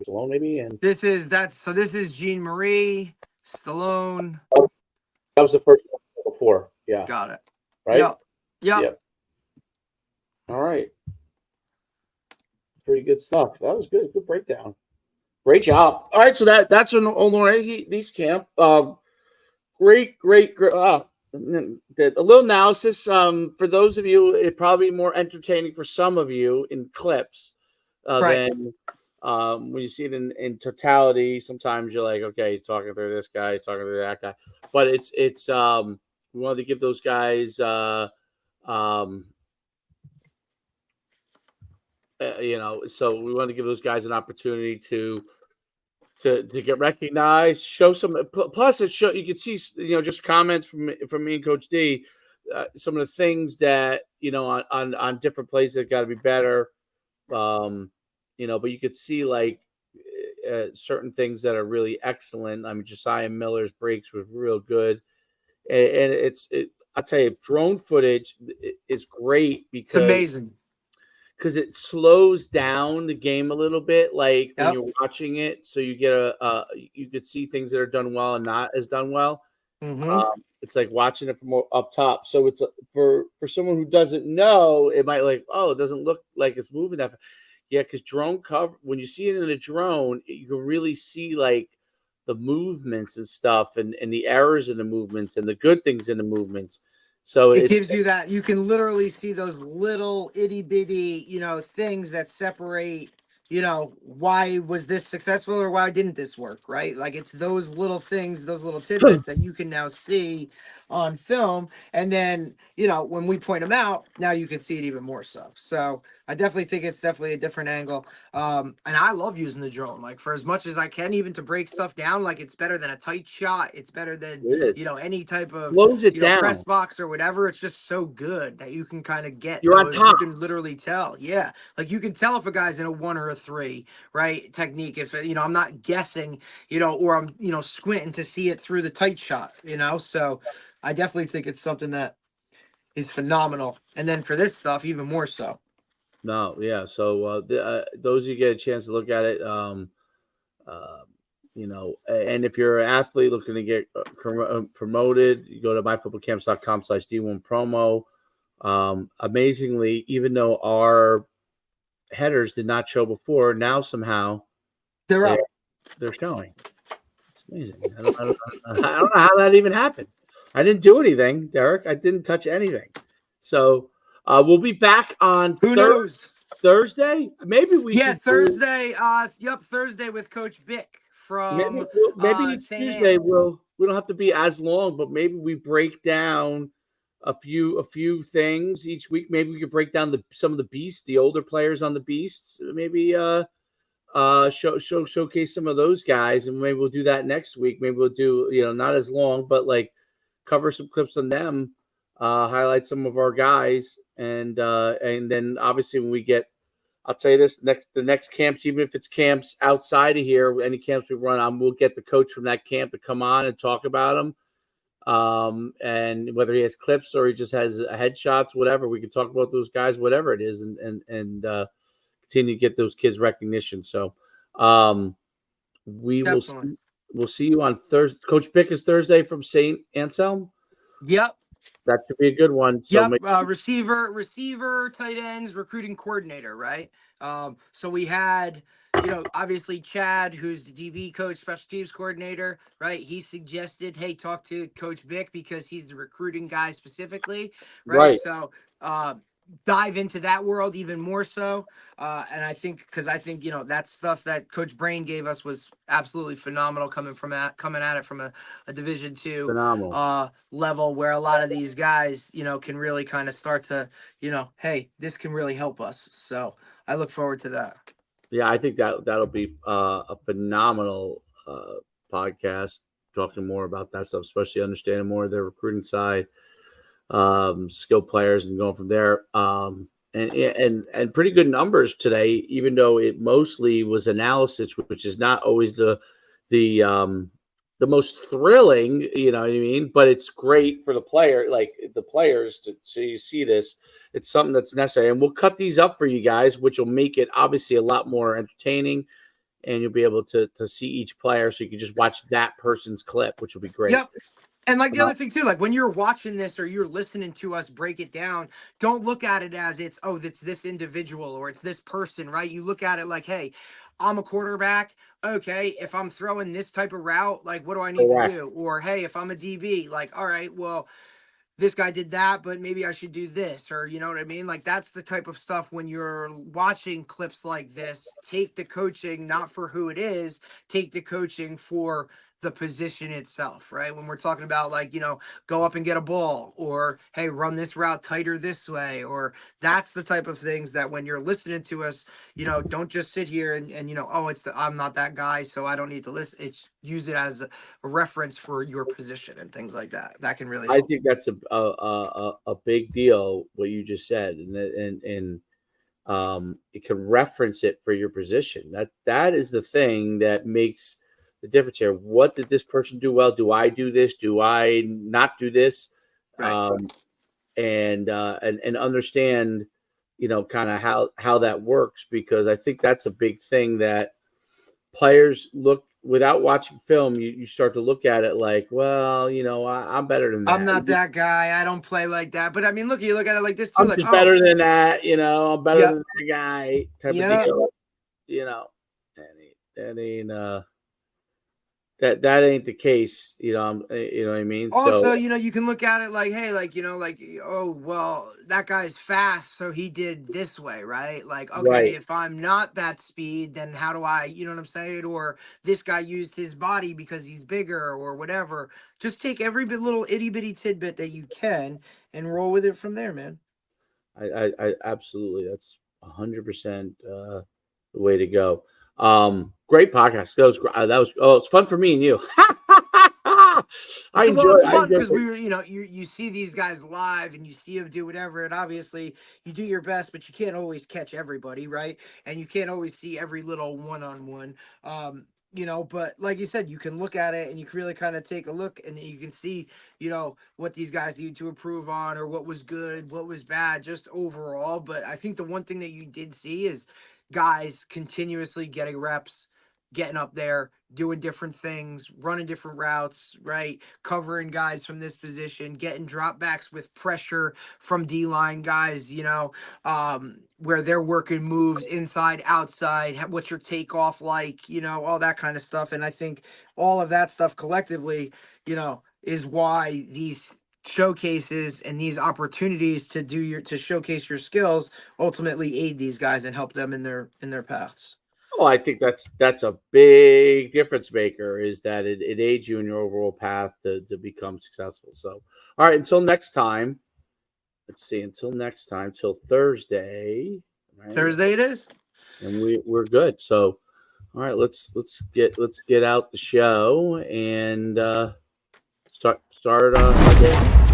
Stallone, maybe, and this is Jean Marie, Stallone. That was the first one. 4. Yeah. Got it. Right? Yep. Yep. Yep. All right. Pretty good stuff. That was good. Good breakdown. Great job. All right, so that's an Olorese camp. Great. A little analysis. For those of you, it probably more entertaining for some of you in clips Right. than when you see it in totality. Sometimes you're like, okay, he's talking through this guy, he's talking through that guy. But it's we wanted to give those guys so we want to give those guys an opportunity to get recognized, show some. Plus, you can see just comments from me and Coach D, some of the things that on different plays that got to be better. But you could see like certain things that are really excellent. I mean, Josiah Miller's breaks were real good, and I'll tell you, drone footage is great It's amazing. because it slows down the game a little bit, like when Yep. you're watching it, so you get you could see things that are done well and not as done well. It's like watching it from up top. So it's for someone who doesn't know, it might like, oh, it doesn't look like it's moving that fast. Yeah, because drone cover, when you see it in a drone, you can really see like the movements and stuff, and the errors in the movements and the good things in the movements. So It gives you that, you can literally see those little itty bitty, things that separate, why was this successful or why didn't this work, right? Like it's those little things, those little tidbits that you can now see on film. And then, when we point them out, now you can see it even more so. So I definitely think it's definitely a different angle. And I love using the drone, like for as much as I can, even to break stuff down. Like it's better than a tight shot. It's better than, any type of, slows it down. press box or whatever. It's just so good that you can kind of get You're on those. top. You can literally tell. Yeah. Like you can tell if a guy's in a 1 or a 3, right? Technique. If, I'm not guessing, or I'm, squinting to see it through the tight shot, so I definitely think it's something that is phenomenal. And then for this stuff, even more so. No, yeah. So those you get a chance to look at it, and if you're an athlete looking to get promoted, you go to myfootballcamps.com/D1 promo. Amazingly, even though our headers did not show before, now somehow They're showing. It's amazing. I don't know how that even happened. I didn't do anything, Derek. I didn't touch anything. So we'll be back on Who knows? Thursday. Maybe we should Thursday. Thursday with Coach Bick from maybe St. Tuesday. Anne's. We don't have to be as long, but maybe we break down a few things each week. Maybe we could break down some of the beasts, the older players on the beasts. Maybe showcase some of those guys, and maybe we'll do that next week. Maybe we'll do not as long, but like cover some clips on them, highlight some of our guys, and then obviously when we get, I'll tell you this, the next camps, even if it's camps outside of here, any camps we run on, we'll get the coach from that camp to come on and talk about them. And whether he has clips or he just has headshots, whatever, we can talk about those guys, whatever it is, and continue to get those kids recognition. So we'll see you on Thursday. Coach Bick is Thursday from St. Anselm. Yep. That could be a good one. So receiver, tight ends, recruiting coordinator, right? So we had, obviously Chad, who's the DB coach, special teams coordinator, right? He suggested, hey, talk to Coach Bick because he's the recruiting guy specifically, right? So dive into that world even more so. And I think that stuff that Coach Brain gave us was absolutely phenomenal coming at it from a Division II level where a lot of these guys, can really kind of start to, hey, this can really help us. So I look forward to that. Yeah, I think that'll be a phenomenal podcast, talking more about that stuff, especially understanding more of their recruiting side, skill players, and going from there. And pretty good numbers today, even though it mostly was analysis, which is not always the most thrilling, you know what I mean? But it's great for the players so you see this. It's something that's necessary, and we'll cut these up for you guys, which will make it obviously a lot more entertaining, and you'll be able to see each player, so you can just watch that person's clip, which will be great. Yep. And like the other thing too, like when you're watching this or you're listening to us break it down, don't look at it as it's this individual or it's this person, right? You look at it like, hey, I'm a quarterback. Okay, if I'm throwing this type of route, like what do I need to do? Or hey, if I'm a DB, like, all right, well, this guy did that, but maybe I should do this, or you know what I mean? Like that's the type of stuff when you're watching clips like this, take the coaching not for who it is, take the coaching for the position itself, right? When we're talking about like, go up and get a ball, or hey, run this route tighter this way, or that's the type of things that when you're listening to us, don't just sit here and oh, I'm not that guy, so I don't need to listen. It's use it as a reference for your position and things like that. That can really help. I think that's a big deal what you just said, and it can reference it for your position. That is the thing that makes the difference here. What did this person do well? Do I do this? Do I not do this? Right. And understand, kind of how that works, because I think that's a big thing that players look without watching film. You start to look at it like, well, I'm better than that. I'm not that guy. I don't play like that. But I mean, you look at it like this too. I'm like, just better than that. I'm better than that guy type of deal. That ain't the case. You know what I mean? Also, So, you can look at it like, hey, oh, well, that guy's fast, so he did this way, right? Like, okay, right. if I'm not that speed, then how do I, you know what I'm saying? Or this guy used his body because he's bigger or whatever. Just take every little itty bitty tidbit that you can and roll with it from there, man. I absolutely, that's 100% the way to go. Great podcast. It's fun for me and you. I enjoy It's fun because it. we were, you see these guys live and you see them do whatever, and obviously you do your best, but you can't always catch everybody, right? And you can't always see every little one-on-one. But like you said, you can look at it and you can really kind of take a look and you can see, what these guys need to improve on or what was good, what was bad, just overall. But I think the one thing that you did see is guys continuously getting reps, getting up there, doing different things, running different routes, right? Covering guys from this position, getting dropbacks with pressure from D-line guys, where they're working moves inside, outside, what's your takeoff like, all that kind of stuff. And I think all of that stuff collectively, is why these showcases and these opportunities to showcase your skills ultimately aid these guys and help them in their paths. Well, I think that's a big difference maker, is that it aids you in your overall path to become successful. So, all right, until next time. Let's see. Until next time, till Thursday. Right? Thursday it is, and we're good. So, all right, let's get out the show and start our day.